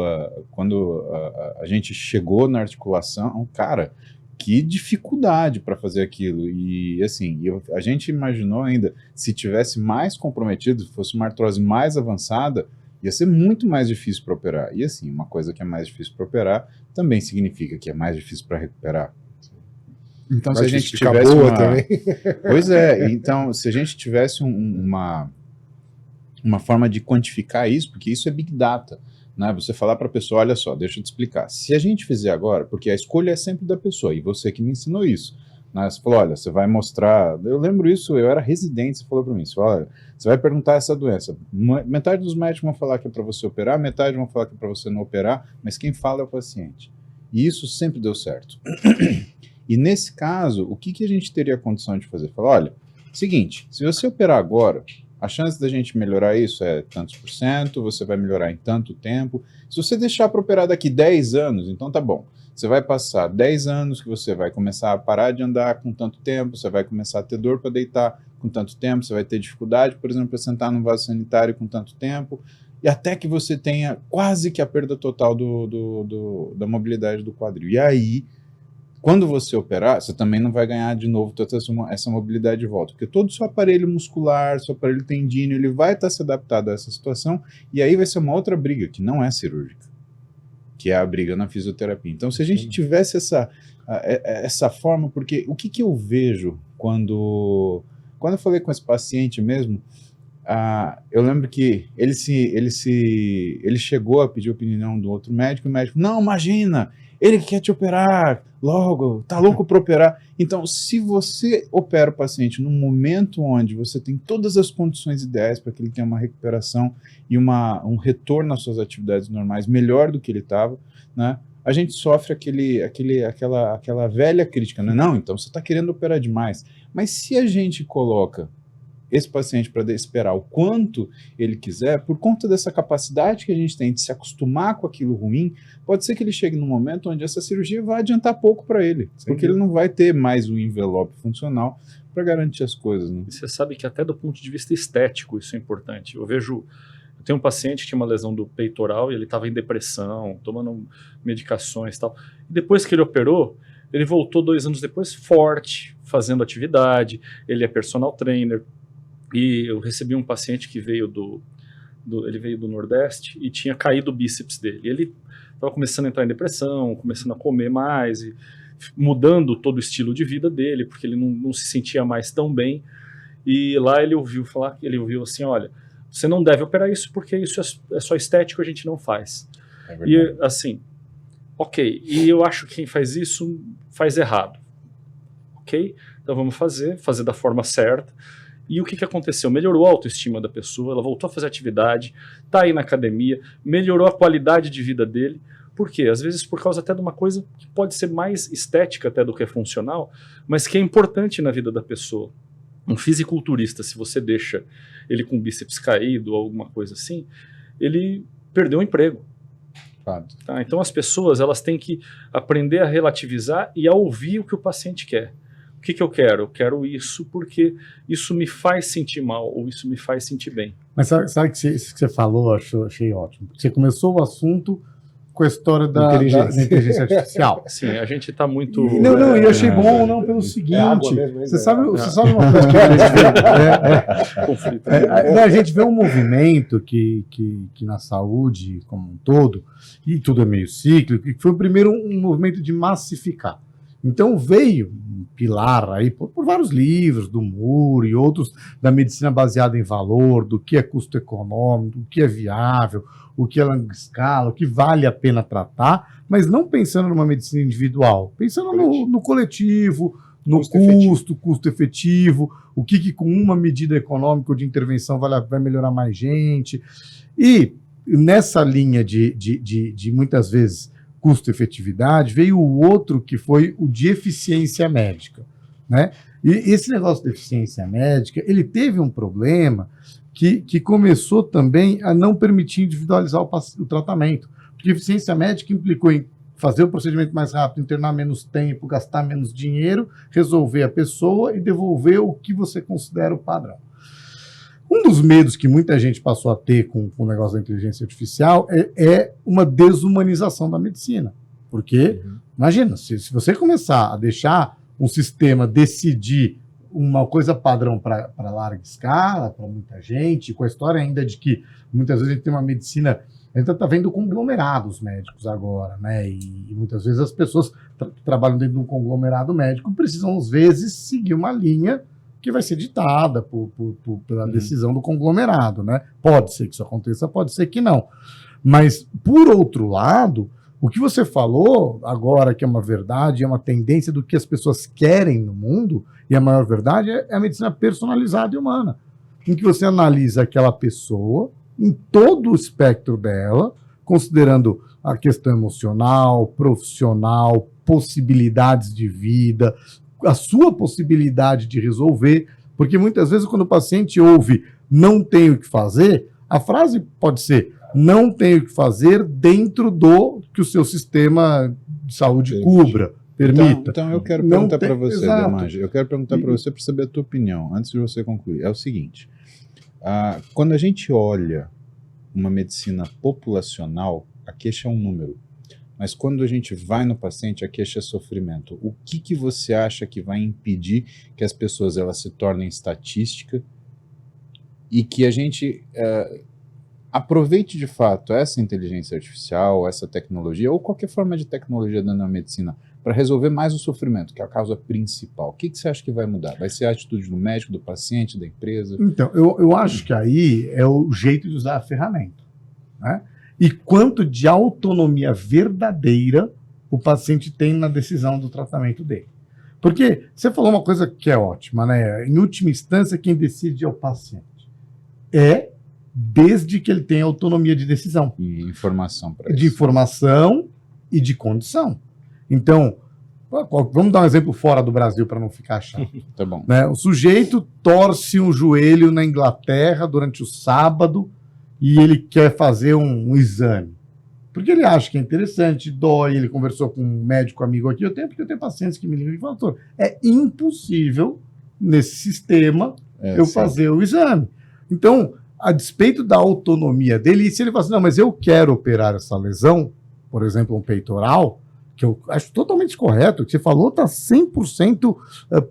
quando a gente chegou na articulação, cara, que dificuldade para fazer aquilo. E assim, a gente imaginou ainda, se tivesse mais comprometido, fosse uma artrose mais avançada, ia ser muito mais difícil para operar. E assim, uma coisa que é mais difícil para operar também significa que é mais difícil para recuperar. Então, se a gente tivesse também. Pois é, então, se a gente tivesse uma forma de quantificar isso, porque isso é Big Data, né? Você falar para a pessoa, olha só, deixa eu te explicar. Se a gente fizer agora, porque a escolha é sempre da pessoa, e você que me ensinou isso, né? Você falou, olha, você vai mostrar, eu lembro isso, eu era residente, você falou para mim, você falou, olha, você vai perguntar essa doença, metade dos médicos vão falar que é para você operar, metade vão falar que é para você não operar, mas quem fala é o paciente. E isso sempre deu certo. E nesse caso, o que a gente teria condição de fazer? Falar, olha, seguinte, se você operar agora, a chance da gente melhorar isso é tantos %, você vai melhorar em tanto tempo. Se você deixar para operar daqui 10 anos, então tá bom. Você vai passar 10 anos que você vai começar a parar de andar com tanto tempo, você vai começar a ter dor para deitar com tanto tempo, você vai ter dificuldade, por exemplo, para sentar num vaso sanitário com tanto tempo, e até que você tenha quase que a perda total da mobilidade do quadril. E aí, quando você operar, você também não vai ganhar de novo toda essa mobilidade de volta, porque todo o seu aparelho muscular, seu aparelho tendíneo, ele vai estar se adaptado a essa situação, e aí vai ser uma outra briga, que não é cirúrgica, que é a briga na fisioterapia. Então, se a gente tivesse essa forma, porque o que eu vejo quando eu falei com esse paciente mesmo, eu lembro que ele chegou a pedir opinião do outro médico, e o médico, não, imagina, ele quer te operar logo, tá louco para operar. Então, se você opera o paciente num momento onde você tem todas as condições ideais para que ele tenha uma recuperação e um retorno às suas atividades normais melhor do que ele estava, né, a gente sofre aquela velha crítica, né? Não, então você está querendo operar demais. Mas se a gente coloca esse paciente para esperar o quanto ele quiser, por conta dessa capacidade que a gente tem de se acostumar com aquilo ruim, pode ser que ele chegue num momento onde essa cirurgia vai adiantar pouco para ele, porque ele não vai ter mais o envelope funcional para garantir as coisas. Né? E você sabe que até do ponto de vista estético isso é importante. Eu tenho um paciente que tinha uma lesão do peitoral e ele estava em depressão, tomando medicações e tal. E depois que ele operou, ele voltou 2 anos depois forte, fazendo atividade, ele é personal trainer. E eu recebi um paciente que veio ele veio do Nordeste e tinha caído o bíceps dele. Ele estava começando a entrar em depressão, começando a comer mais, e mudando todo o estilo de vida dele, porque ele não se sentia mais tão bem. E lá ele ouviu assim, olha, você não deve operar isso porque isso é só estético, a gente não faz. E assim, ok, e eu acho que quem faz isso faz errado. Ok, então vamos fazer da forma certa. E o que aconteceu? Melhorou a autoestima da pessoa, ela voltou a fazer atividade, está aí na academia, melhorou a qualidade de vida dele. Por quê? Às vezes por causa até de uma coisa que pode ser mais estética até do que funcional, mas que é importante na vida da pessoa. Um fisiculturista, se você deixa ele com o bíceps caído ou alguma coisa assim, ele perdeu o emprego. Fato. Tá? Então as pessoas elas têm que aprender a relativizar e a ouvir o que o paciente quer. O que eu quero? Eu quero isso porque isso me faz sentir mal ou isso me faz sentir bem. Mas sabe que isso que você falou, achei ótimo. Você começou o assunto com a história da inteligência artificial. Sim, a gente está muito... Não, eu achei bom não pelo seguinte, água mesmo, você sabe uma coisa que a gente vê um movimento que na saúde como um todo, e tudo é meio cíclico, que foi o primeiro um movimento de massificar. Então veio um pilar aí por vários livros, do Moore e outros, da medicina baseada em valor, do que é custo econômico, do que é viável, o que é larga escala, o que vale a pena tratar, mas não pensando numa medicina individual, pensando no coletivo, no custo efetivo, o que com uma medida econômica ou de intervenção vai melhorar mais gente. E nessa linha de muitas vezes custo-efetividade, veio o outro que foi o de eficiência médica, né? E esse negócio de eficiência médica, ele teve um problema que começou também a não permitir individualizar o tratamento, porque eficiência médica implicou em fazer o procedimento mais rápido, internar menos tempo, gastar menos dinheiro, resolver a pessoa e devolver o que você considera o padrão. Um dos medos que muita gente passou a ter com o negócio da inteligência artificial é uma desumanização da medicina. Porque, imagina, se você começar a deixar um sistema decidir uma coisa padrão para larga escala, para muita gente, com a história ainda de que muitas vezes a gente tem uma medicina... A gente está vendo conglomerados médicos agora, né? E muitas vezes as pessoas que trabalham dentro de um conglomerado médico precisam, às vezes, seguir uma linha que vai ser ditada pela decisão do conglomerado, né? Pode ser que isso aconteça, pode ser que não. Mas, por outro lado, o que você falou agora, que é uma verdade, é uma tendência do que as pessoas querem no mundo, e a maior verdade é a medicina personalizada e humana, em que você analisa aquela pessoa em todo o espectro dela, considerando a questão emocional, profissional, possibilidades de vida, a sua possibilidade de resolver, porque muitas vezes quando o paciente ouve não tenho o que fazer, a frase pode ser não tenho o que fazer dentro do que o seu sistema de saúde cubra, permita. Então eu quero perguntar para você, Damage, eu quero perguntar para você para saber a tua opinião, antes de você concluir. É o seguinte, quando a gente olha uma medicina populacional, a queixa é um número. Mas quando a gente vai no paciente, a queixa é sofrimento. O que você acha que vai impedir que as pessoas elas se tornem estatística e que a gente aproveite de fato essa inteligência artificial, essa tecnologia, ou qualquer forma de tecnologia dentro da medicina, para resolver mais o sofrimento, que é a causa principal? O que você acha que vai mudar? Vai ser a atitude do médico, do paciente, da empresa? Então, eu acho que aí é o jeito de usar a ferramenta, né? E quanto de autonomia verdadeira o paciente tem na decisão do tratamento dele. Porque você falou uma coisa que é ótima, né? Em última instância, quem decide é o paciente. Desde que ele tenha autonomia de decisão. E informação para isso. De informação e de condição. Então, vamos dar um exemplo fora do Brasil para não ficar chato. Tá bom. Né? O sujeito torce um joelho na Inglaterra durante o sábado e ele quer fazer um exame. Porque ele acha que é interessante, dói, ele conversou com um médico amigo aqui, porque eu tenho pacientes que me ligam e falam, doutor, é impossível nesse sistema eu fazer o exame. Então, a despeito da autonomia dele, e se ele fala assim, não, mas eu quero operar essa lesão, por exemplo, um peitoral, que eu acho totalmente correto, o que você falou está 100%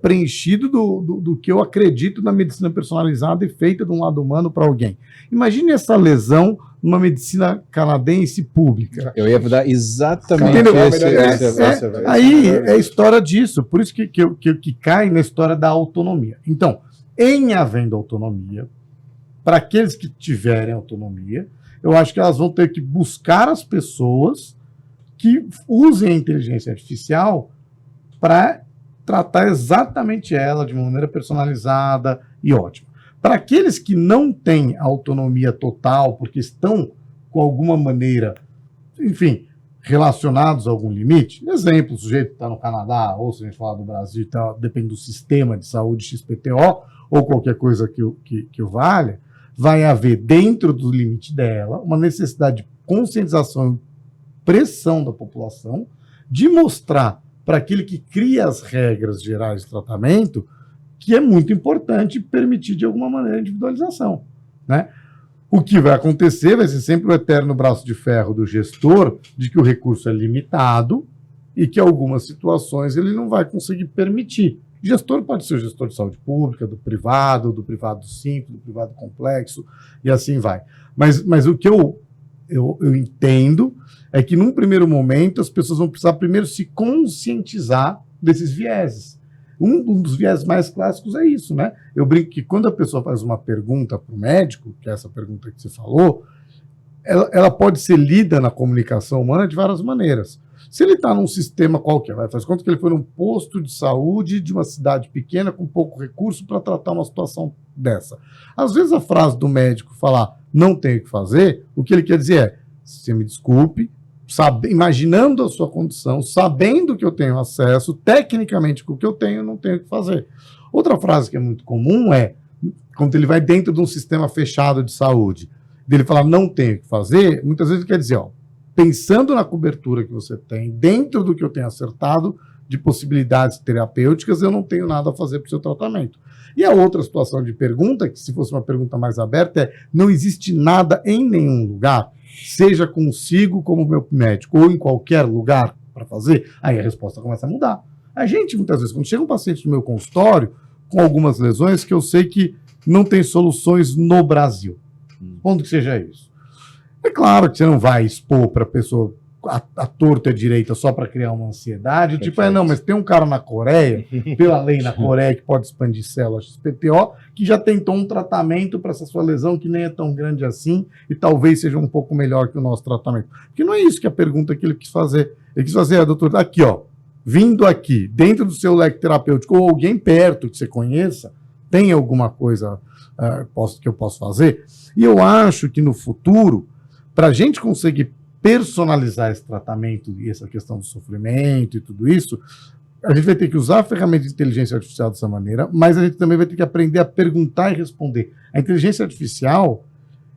preenchido do que eu acredito na medicina personalizada e feita de um lado humano para alguém. Imagine essa lesão numa medicina canadense pública. Eu ia dar exatamente Aí é a história disso, por isso que cai na história da autonomia. Então, em havendo autonomia, para aqueles que tiverem autonomia, eu acho que elas vão ter que buscar as pessoas que usem a inteligência artificial para tratar exatamente ela de uma maneira personalizada e ótima. Para aqueles que não têm autonomia total, porque estão, com alguma maneira, enfim, relacionados a algum limite, exemplo, o sujeito está no Canadá, ou se a gente falar do Brasil, tá, depende do sistema de saúde XPTO, ou qualquer coisa que o valha, vai haver, dentro do limite dela, uma necessidade de conscientização e pressão da população, de mostrar para aquele que cria as regras gerais de tratamento que é muito importante permitir, de alguma maneira, a individualização, né? O que vai acontecer vai ser sempre o eterno braço de ferro do gestor, de que o recurso é limitado e que algumas situações ele não vai conseguir permitir. O gestor pode ser o gestor de saúde pública, do privado simples, do privado complexo, e assim vai. Mas o que eu entendo é que, num primeiro momento, as pessoas vão precisar primeiro se conscientizar desses vieses. Um dos vieses mais clássicos é isso, né? Eu brinco que quando a pessoa faz uma pergunta para o médico, que é essa pergunta que você falou, ela pode ser lida na comunicação humana de várias maneiras. Se ele está num sistema qualquer, faz conta que ele foi num posto de saúde de uma cidade pequena com pouco recurso para tratar uma situação dessa. Às vezes a frase do médico falar não tem o que fazer, o que ele quer dizer é, você me desculpe, imaginando a sua condição, sabendo que eu tenho acesso, tecnicamente com o que eu tenho, não tenho o que fazer. Outra frase que é muito comum é, quando ele vai dentro de um sistema fechado de saúde, dele falar não tenho o que fazer, muitas vezes ele quer dizer, pensando na cobertura que você tem, dentro do que eu tenho acertado de possibilidades terapêuticas, eu não tenho nada a fazer para o seu tratamento. E a outra situação de pergunta, que se fosse uma pergunta mais aberta, é não existe nada em nenhum lugar, seja consigo como meu médico ou em qualquer lugar para fazer, aí a resposta começa a mudar. A gente, muitas vezes, quando chega um paciente no meu consultório com algumas lesões que eu sei que não tem soluções no Brasil, quando que seja isso. É claro que você não vai expor para a pessoa a torta e a direita só para criar uma ansiedade. Tipo, não, mas tem um cara na Coreia, pela lei na Coreia, que pode expandir células XPTO, que já tentou um tratamento para essa sua lesão que nem é tão grande assim e talvez seja um pouco melhor que o nosso tratamento. Porque não é isso que é a pergunta que ele quis fazer. Ele quis fazer, doutor, aqui, vindo aqui, dentro do seu leque terapêutico, ou alguém perto que você conheça, tem alguma coisa que eu posso fazer? E eu acho que no futuro, para a gente conseguir personalizar esse tratamento e essa questão do sofrimento e tudo isso, a gente vai ter que usar a ferramenta de inteligência artificial dessa maneira, mas a gente também vai ter que aprender a perguntar e responder. A inteligência artificial,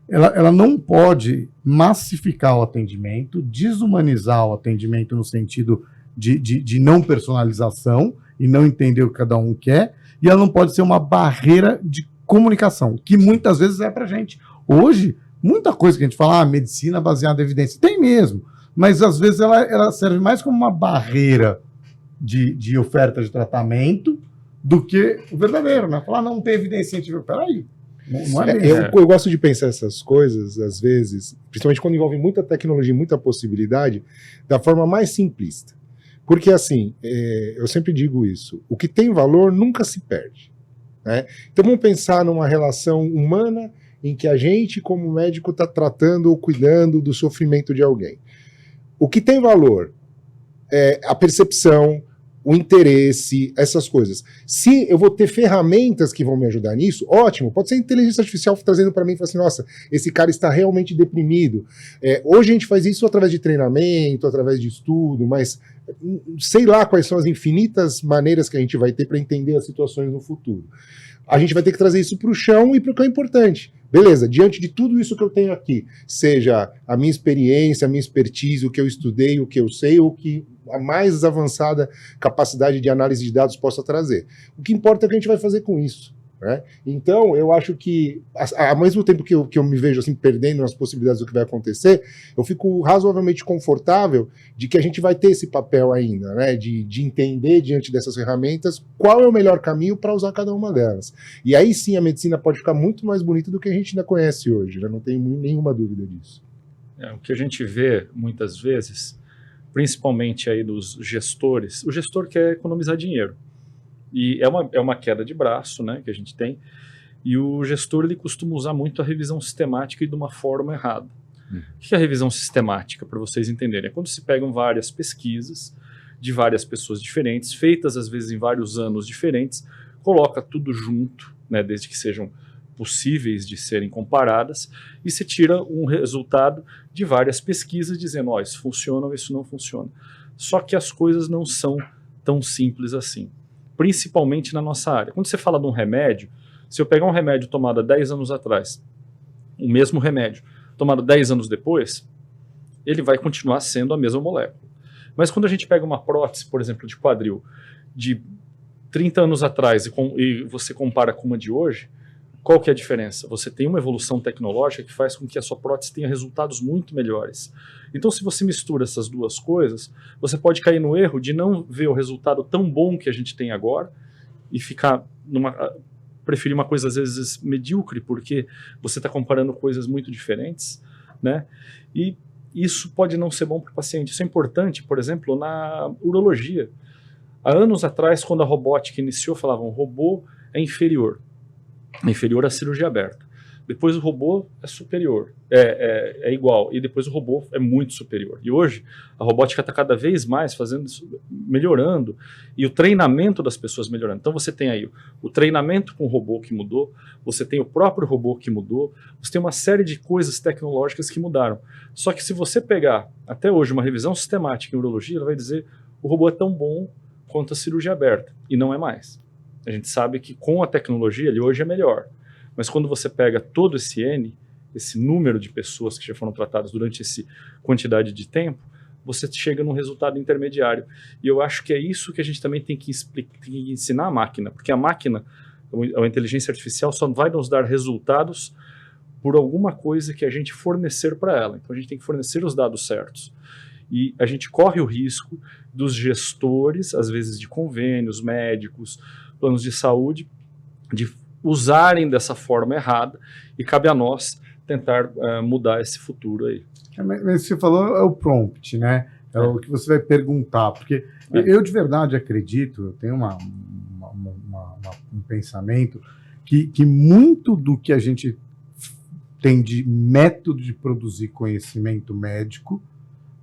ela não pode massificar o atendimento, desumanizar o atendimento no sentido de não personalização e não entender o que cada um quer, e ela não pode ser uma barreira de comunicação, que muitas vezes é para a gente. Hoje, muita coisa que a gente fala, medicina baseada em evidência, tem mesmo, mas às vezes ela serve mais como uma barreira de oferta de tratamento do que o verdadeiro, né? Falar, não tem evidência científica, peraí, não é mesmo. Eu gosto de pensar essas coisas, às vezes, principalmente quando envolve muita tecnologia e muita possibilidade, da forma mais simplista. Porque, assim, eu sempre digo isso, o que tem valor nunca se perde, né? Então vamos pensar numa relação humana em que a gente, como médico, está tratando ou cuidando do sofrimento de alguém. O que tem valor é a percepção, o interesse, essas coisas. Se eu vou ter ferramentas que vão me ajudar nisso, ótimo, pode ser a inteligência artificial trazendo para mim e falando assim, nossa, esse cara está realmente deprimido. Hoje a gente faz isso através de treinamento, através de estudo, mas sei lá quais são as infinitas maneiras que a gente vai ter para entender as situações no futuro. A gente vai ter que trazer isso para o chão e para o que é importante. Beleza, diante de tudo isso que eu tenho aqui, seja a minha experiência, a minha expertise, o que eu estudei, o que eu sei, ou que a mais avançada capacidade de análise de dados possa trazer. O que importa é o que a gente vai fazer com isso, né? Então, eu acho que, ao mesmo tempo que eu me vejo assim, perdendo as possibilidades do que vai acontecer, eu fico razoavelmente confortável de que a gente vai ter esse papel ainda, né? De entender, diante dessas ferramentas, qual é o melhor caminho para usar cada uma delas. E aí sim a medicina pode ficar muito mais bonita do que a gente ainda conhece hoje, né? Não tenho nenhuma dúvida disso. O que a gente vê muitas vezes, principalmente aí dos gestores, o gestor quer economizar dinheiro. E é uma queda de braço, né, que a gente tem, e o gestor ele costuma usar muito a revisão sistemática e de uma forma errada. O que é a revisão sistemática, para vocês entenderem? É quando se pegam várias pesquisas de várias pessoas diferentes, feitas às vezes em vários anos diferentes, coloca tudo junto, né, desde que sejam possíveis de serem comparadas, e se tira um resultado de várias pesquisas dizendo, isso funciona ou isso não funciona. Só que as coisas não são tão simples assim, principalmente na nossa área. Quando você fala de um remédio, se eu pegar um remédio tomado há 10 anos atrás, o mesmo remédio tomado 10 anos depois, ele vai continuar sendo a mesma molécula. Mas quando a gente pega uma prótese, por exemplo, de quadril, de 30 anos atrás e você compara com uma de hoje, qual que é a diferença? Você tem uma evolução tecnológica que faz com que a sua prótese tenha resultados muito melhores. Então, se você mistura essas duas coisas, você pode cair no erro de não ver o resultado tão bom que a gente tem agora e preferir uma coisa, às vezes, medíocre, porque você está comparando coisas muito diferentes, né? E isso pode não ser bom para o paciente. Isso é importante, por exemplo, na urologia. Há anos atrás, quando a robótica iniciou, falavam: o robô é inferior à cirurgia aberta. Depois o robô é superior, é igual, e depois o robô é muito superior. E hoje a robótica está cada vez mais fazendo isso, melhorando, e o treinamento das pessoas melhorando. Então você tem aí o treinamento com o robô que mudou, você tem o próprio robô que mudou, você tem uma série de coisas tecnológicas que mudaram. Só que se você pegar até hoje uma revisão sistemática em urologia, ela vai dizer: o robô é tão bom quanto a cirurgia aberta, e não é mais. A gente sabe que com a tecnologia ele hoje é melhor. Mas quando você pega todo esse N, esse número de pessoas que já foram tratadas durante essa quantidade de tempo, você chega num resultado intermediário. E eu acho que é isso que a gente também tem que ensinar a máquina, porque a máquina, a inteligência artificial, só vai nos dar resultados por alguma coisa que a gente fornecer para ela. Então a gente tem que fornecer os dados certos. E a gente corre o risco dos gestores, às vezes de convênios, médicos, planos de saúde, de usarem dessa forma errada, e cabe a nós tentar mudar esse futuro aí. Mas você falou, é o prompt, né? É o que você vai perguntar, porque eu de verdade acredito, eu tenho um pensamento que muito do que a gente tem de método de produzir conhecimento médico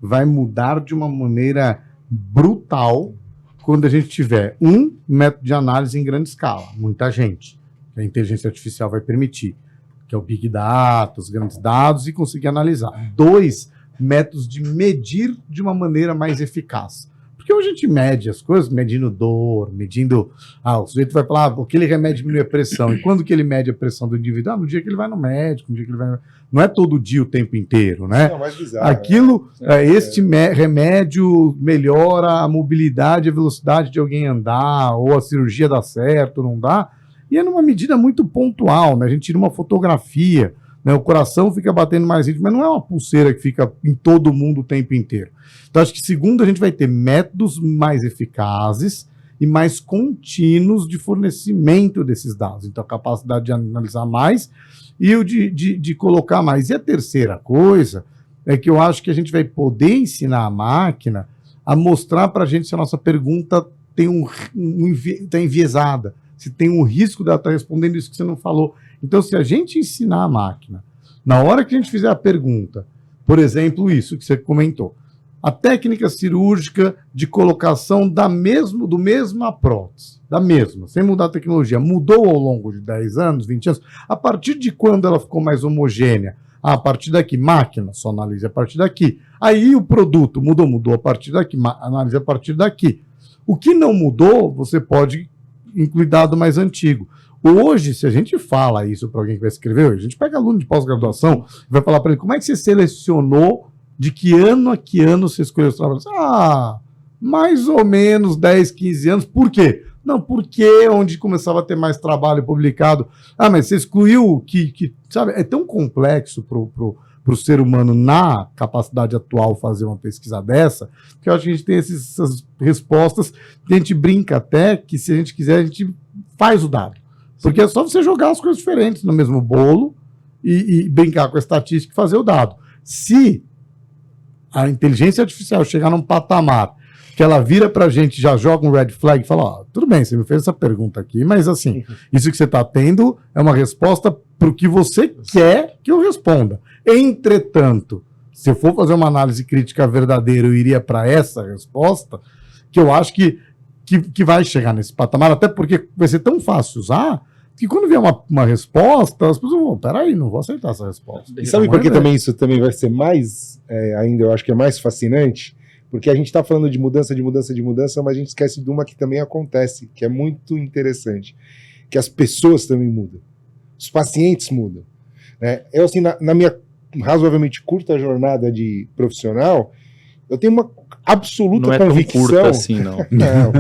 vai mudar de uma maneira brutal quando a gente tiver um método de análise em grande escala, muita gente, que a inteligência artificial vai permitir, que é o Big Data, os grandes dados, e conseguir analisar. 2, métodos de medir de uma maneira mais eficaz. Porque hoje a gente mede as coisas, medindo dor, medindo... o sujeito vai falar, aquele remédio diminui a pressão. E quando que ele mede a pressão do indivíduo? No dia que ele vai no médico, no dia que ele vai... Não é todo dia o tempo inteiro, né? Não, mais bizarro, aquilo, este remédio melhora a mobilidade, a velocidade de alguém andar, ou a cirurgia dá certo, não dá. E é numa medida muito pontual, né? A gente tira uma fotografia, né? O coração fica batendo mais ritmo, mas não é uma pulseira que fica em todo mundo o tempo inteiro. Então, acho que segundo, a gente vai ter métodos mais eficazes e mais contínuos de fornecimento desses dados. Então, a capacidade de analisar mais e o de colocar mais. E a terceira coisa é que eu acho que a gente vai poder ensinar a máquina a mostrar para a gente se a nossa pergunta tem está enviesada, se tem um risco dela estar respondendo isso que você não falou. Então, se a gente ensinar a máquina, na hora que a gente fizer a pergunta, por exemplo, isso que você comentou, a técnica cirúrgica de colocação do mesma prótese, sem mudar a tecnologia, mudou ao longo de 10 anos, 20 anos, a partir de quando ela ficou mais homogênea? A partir daqui, máquina, só analise a partir daqui. Aí o produto mudou a partir daqui, analise a partir daqui. O que não mudou, você pode incluir dado mais antigo. Hoje, se a gente fala isso para alguém que vai escrever, a gente pega aluno de pós-graduação e vai falar para ele, como é que você selecionou, de que ano a que ano você escolheu os trabalhos? Mais ou menos 10, 15 anos. Por quê? Não, porque onde começava a ter mais trabalho publicado. Mas você excluiu sabe, é tão complexo para o ser humano, na capacidade atual, fazer uma pesquisa dessa, que eu acho que a gente tem essas respostas, que a gente brinca até que, se a gente quiser, a gente faz o dado. Porque é só você jogar as coisas diferentes no mesmo bolo e brincar com a estatística e fazer o dado. Se a inteligência artificial chegar num patamar que ela vira pra gente, já joga um red flag e fala, tudo bem, você me fez essa pergunta aqui, mas assim, isso que você está tendo é uma resposta para o que você quer que eu responda. Entretanto, se eu for fazer uma análise crítica verdadeira, eu iria para essa resposta, que eu acho que vai chegar nesse patamar, até porque vai ser tão fácil usar, que quando vier uma resposta, as pessoas vão, peraí, não vou aceitar essa resposta. E sabe por que também isso também vai ser mais, ainda eu acho que é mais fascinante? Porque a gente está falando de mudança, mas a gente esquece de uma que também acontece, que é muito interessante, que as pessoas também mudam, os pacientes mudam. Né? Eu, assim, na minha razoavelmente curta jornada de profissional, eu tenho uma absoluta convicção... Não é tão curta assim, não. Não,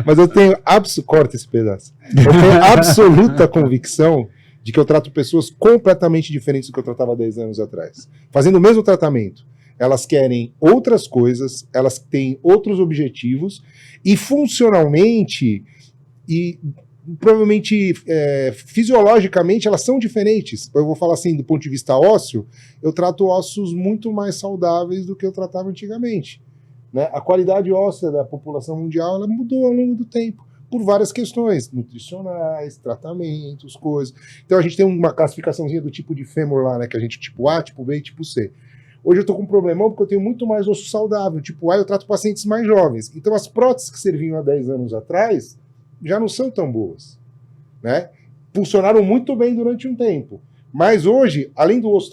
mas eu tenho... Corta esse pedaço. Eu tenho absoluta convicção de que eu trato pessoas completamente diferentes do que eu tratava 10 anos atrás. Fazendo o mesmo tratamento. Elas querem outras coisas, elas têm outros objetivos, e funcionalmente e provavelmente fisiologicamente elas são diferentes. Eu vou falar assim, do ponto de vista ósseo, eu trato ossos muito mais saudáveis do que eu tratava antigamente. Né? A qualidade óssea da população mundial ela mudou ao longo do tempo, por várias questões, nutricionais, tratamentos, coisas. Então a gente tem uma classificaçãozinha do tipo de fêmur lá, né, que a gente tipo A, tipo B e tipo C. Hoje eu estou com um problemão porque eu tenho muito mais osso saudável. Tipo A, eu trato pacientes mais jovens. Então as próteses que serviam há 10 anos atrás já não são tão boas. Né? Funcionaram muito bem durante um tempo. Mas hoje, além do osso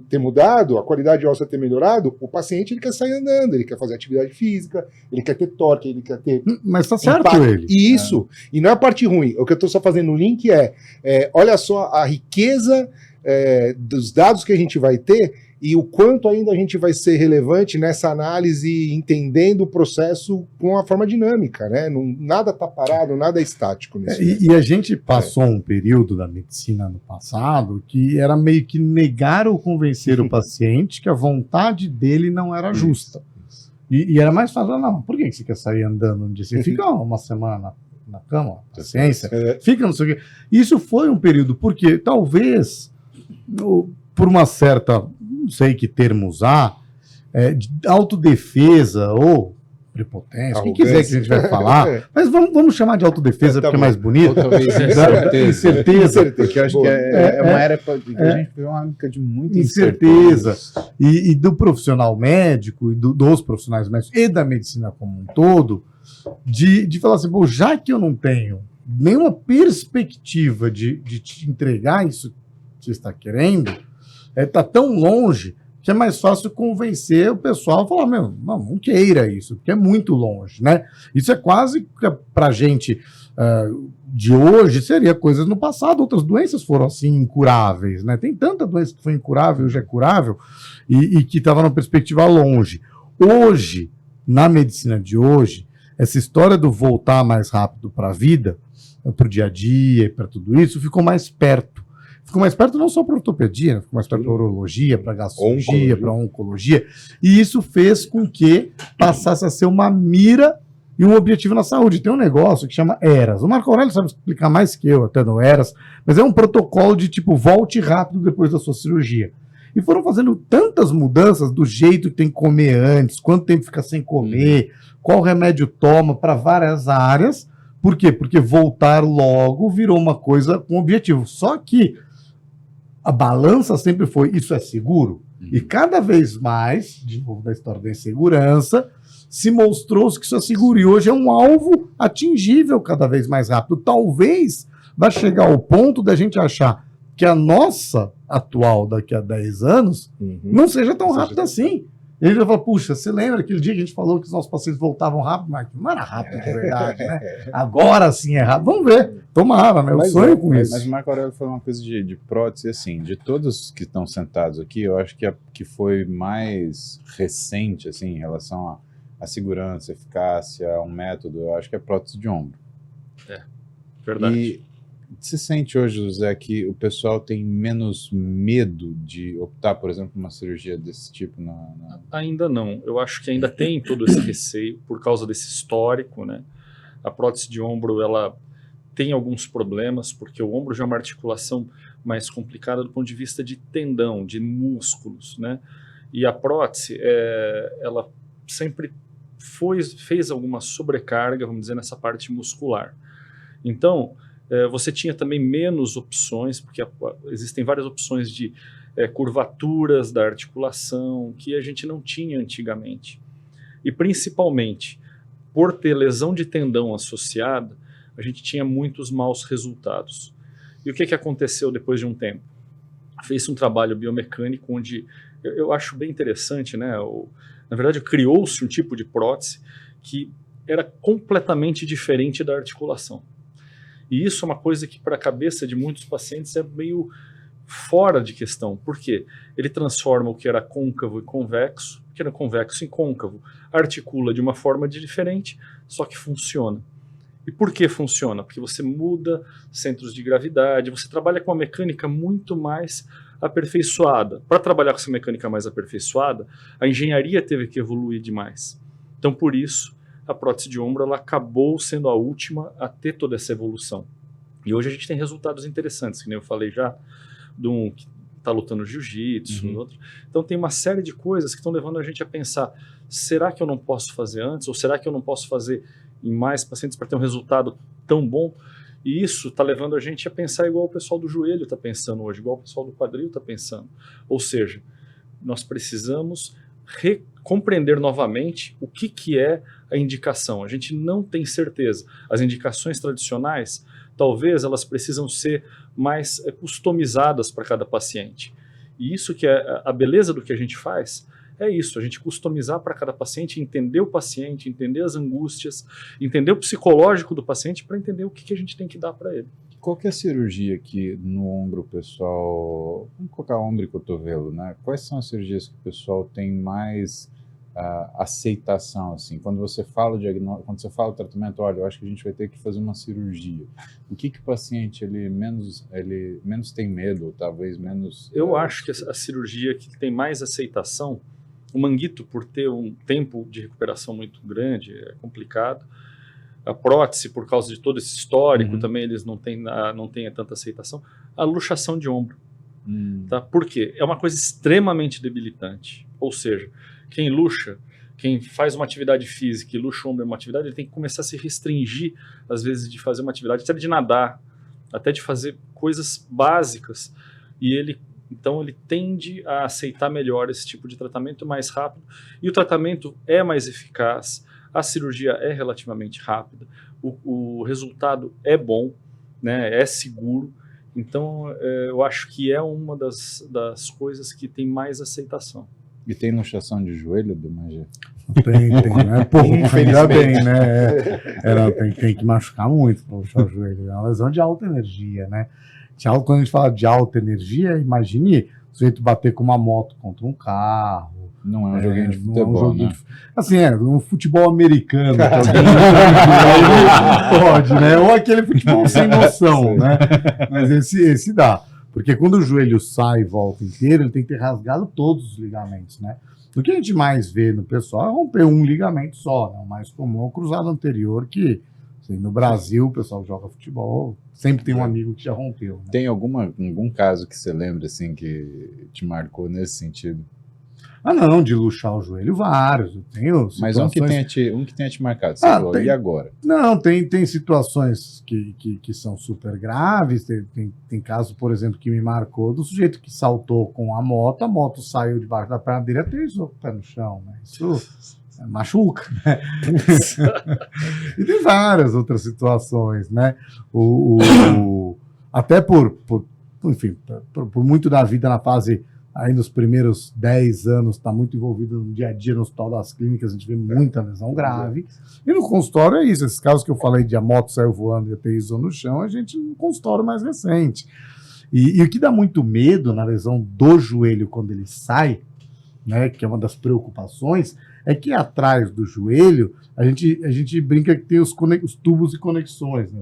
ter mudado, a qualidade óssea ter melhorado, o paciente ele quer sair andando, ele quer fazer atividade física, ele quer ter torque, ele quer ter... Mas tá certo impacto. ele. E isso, e não é a parte ruim. O que eu estou só fazendo no link olha só a riqueza dos dados que a gente vai ter e o quanto ainda a gente vai ser relevante nessa análise, entendendo o processo com uma forma dinâmica, né? Nada está parado, nada é estático nisso. E a gente passou um período da medicina no passado que era meio que negar ou convencer o paciente que a vontade dele não era justa. E era mais fácil, não, por que você quer sair andando um dia? Você fica uma semana na cama, paciência, fica não sei o quê. Isso foi um período, porque talvez, por uma certa, não sei que termo usar, de autodefesa ou prepotência, o que quiser que a gente vai falar, mas vamos chamar de autodefesa porque é mais bonito. Ou talvez incerteza. Porque eu acho que é uma era que a gente viveu uma época de muita incerteza. E do profissional médico, e dos profissionais médicos e da medicina como um todo, de falar assim, bom, já que eu não tenho nenhuma perspectiva de te entregar isso que você está querendo, está tão longe que é mais fácil convencer o pessoal a falar, não queira isso, porque é muito longe, né? Isso é quase, para a gente de hoje, seria coisas no passado, outras doenças foram assim incuráveis, né? Tem tanta doença que foi incurável, hoje é curável, e que estava numa perspectiva longe. Hoje, na medicina de hoje, essa história do voltar mais rápido para a vida, para o dia a dia, para tudo isso, ficou mais perto. Ficou mais perto não só para ortopedia, né? Ficou mais perto para urologia, para gastrologia, para oncologia. E isso fez com que passasse a ser uma mira e um objetivo na saúde. Tem um negócio que chama ERAS. O Marco Aurélio sabe explicar mais que eu até no ERAS, mas é um protocolo de tipo, volte rápido depois da sua cirurgia. E foram fazendo tantas mudanças do jeito que tem que comer antes, quanto tempo fica sem comer, qual remédio toma para várias áreas. Por quê? Porque voltar logo virou uma coisa com objetivo. Só que a balança sempre foi, isso é seguro? E cada vez mais, de novo da história da insegurança, se mostrou que isso é seguro. E hoje é um alvo atingível cada vez mais rápido. Talvez vai chegar ao ponto da gente achar que a nossa atual daqui a 10 anos não seja tão rápida assim. E ele vai falar, puxa, você lembra aquele dia que a gente falou que os nossos pacientes voltavam rápido? Mas não era rápido de verdade, né? Agora sim é rápido. Vamos ver. Tomara, né? Eu sonho com isso. Mas o Marco Aurélio falou uma coisa de prótese, assim, de todos que estão sentados aqui, eu acho que a que foi mais recente, assim, em relação à segurança, eficácia, um método, eu acho que é a prótese de ombro. Verdade. E você sente hoje, José, que o pessoal tem menos medo de optar, por exemplo, por uma cirurgia desse tipo? Ainda não. Eu acho que ainda tem todo esse receio por causa desse histórico, né? A prótese de ombro, ela tem alguns problemas, porque o ombro já é uma articulação mais complicada do ponto de vista de tendão, de músculos, né? E a prótese, ela sempre fez alguma sobrecarga, vamos dizer, nessa parte muscular. Então, você tinha também menos opções, porque existem várias opções de curvaturas da articulação que a gente não tinha antigamente. E principalmente, por ter lesão de tendão associada, a gente tinha muitos maus resultados. E o que aconteceu depois de um tempo? Fez um trabalho biomecânico onde eu acho bem interessante, né? Na verdade, criou-se um tipo de prótese que era completamente diferente da articulação. E isso é uma coisa que, para a cabeça de muitos pacientes, é meio fora de questão. Por quê? Ele transforma o que era côncavo e convexo, o que era convexo em côncavo, articula de uma forma diferente, só que funciona. E por que funciona? Porque você muda centros de gravidade, você trabalha com uma mecânica muito mais aperfeiçoada. Para trabalhar com essa mecânica mais aperfeiçoada, a engenharia teve que evoluir demais. Então, por isso, a prótese de ombro ela acabou sendo a última a ter toda essa evolução. E hoje a gente tem resultados interessantes, que nem eu falei já, de um que está lutando jiu-jitsu, outro. Então tem uma série de coisas que estão levando a gente a pensar, será que eu não posso fazer antes? Ou será que eu não posso fazer em mais pacientes para ter um resultado tão bom? E isso está levando a gente a pensar igual o pessoal do joelho está pensando hoje, igual o pessoal do quadril está pensando. Ou seja, nós precisamos compreender novamente o que é a indicação. A gente não tem certeza. As indicações tradicionais, talvez elas precisam ser mais customizadas para cada paciente. E isso que é a beleza do que a gente faz, é isso, a gente customizar para cada paciente, entender o paciente, entender as angústias, entender o psicológico do paciente para entender o que a gente tem que dar para ele. Qual que é a cirurgia que no ombro o pessoal... Vamos colocar ombro e cotovelo, né? Quais são as cirurgias que o pessoal tem mais aceitação, assim? Quando você fala o diagnóstico, quando você fala o tratamento, olha, eu acho que a gente vai ter que fazer uma cirurgia. O que o paciente ele menos tem medo, ou talvez menos... Eu acho que a cirurgia que tem mais aceitação, o manguito, por ter um tempo de recuperação muito grande, é complicado. A prótese, por causa de todo esse histórico, também eles não têm tanta aceitação. A luxação de ombro. Tá? Por quê? É uma coisa extremamente debilitante. Ou seja, quem luxa, quem faz uma atividade física e luxa o ombro é uma atividade, ele tem que começar a se restringir, às vezes, de fazer uma atividade, até de nadar, até de fazer coisas básicas. E então ele tende a aceitar melhor esse tipo de tratamento mais rápido. E o tratamento é mais eficaz. A cirurgia é relativamente rápida, o resultado é bom, né, é seguro, então eu acho que é uma das coisas que tem mais aceitação. E tem luxação de joelho, Domagé? Tem, né? Pô, ainda bem, né? Tem que machucar muito para luxar o joelho, é uma lesão de alta energia, né? Quando a gente fala de alta energia, imagine o sujeito bater com uma moto contra um carro. Não é um joguinho de futebol, né? Assim, um futebol americano, que alguém pode, né? Ou aquele futebol sem noção, né? Mas esse dá. Porque quando o joelho sai e volta inteiro, ele tem que ter rasgado todos os ligamentos, né? O que a gente mais vê no pessoal é romper um ligamento só, né? O mais comum é o cruzado anterior, que assim, no Brasil, o pessoal que joga futebol, sempre tem um amigo que já rompeu. Né? Tem algum caso que você lembra, assim, que te marcou nesse sentido? Ah, não, de luxar o joelho, vários. Eu tenho situações... Mas um que tenha te marcado, você falou, e agora? Não, tem situações que são super graves, tem caso, por exemplo, que me marcou do sujeito que saltou com a moto saiu debaixo da perna dele, aterrissou com o pé no chão, né? Isso machuca, né? E tem várias outras situações, né? Até enfim, por muito da vida na fase... Aí nos primeiros 10 anos está muito envolvido no dia a dia no Hospital das Clínicas, a gente vê muita lesão grave. E no consultório é isso, esses casos que eu falei de a moto saiu voando e aterrissou no chão, a gente no consultório mais recente. E o que dá muito medo na lesão do joelho quando ele sai, né, que é uma das preocupações, é que atrás do joelho a gente brinca que tem os tubos e conexões, né?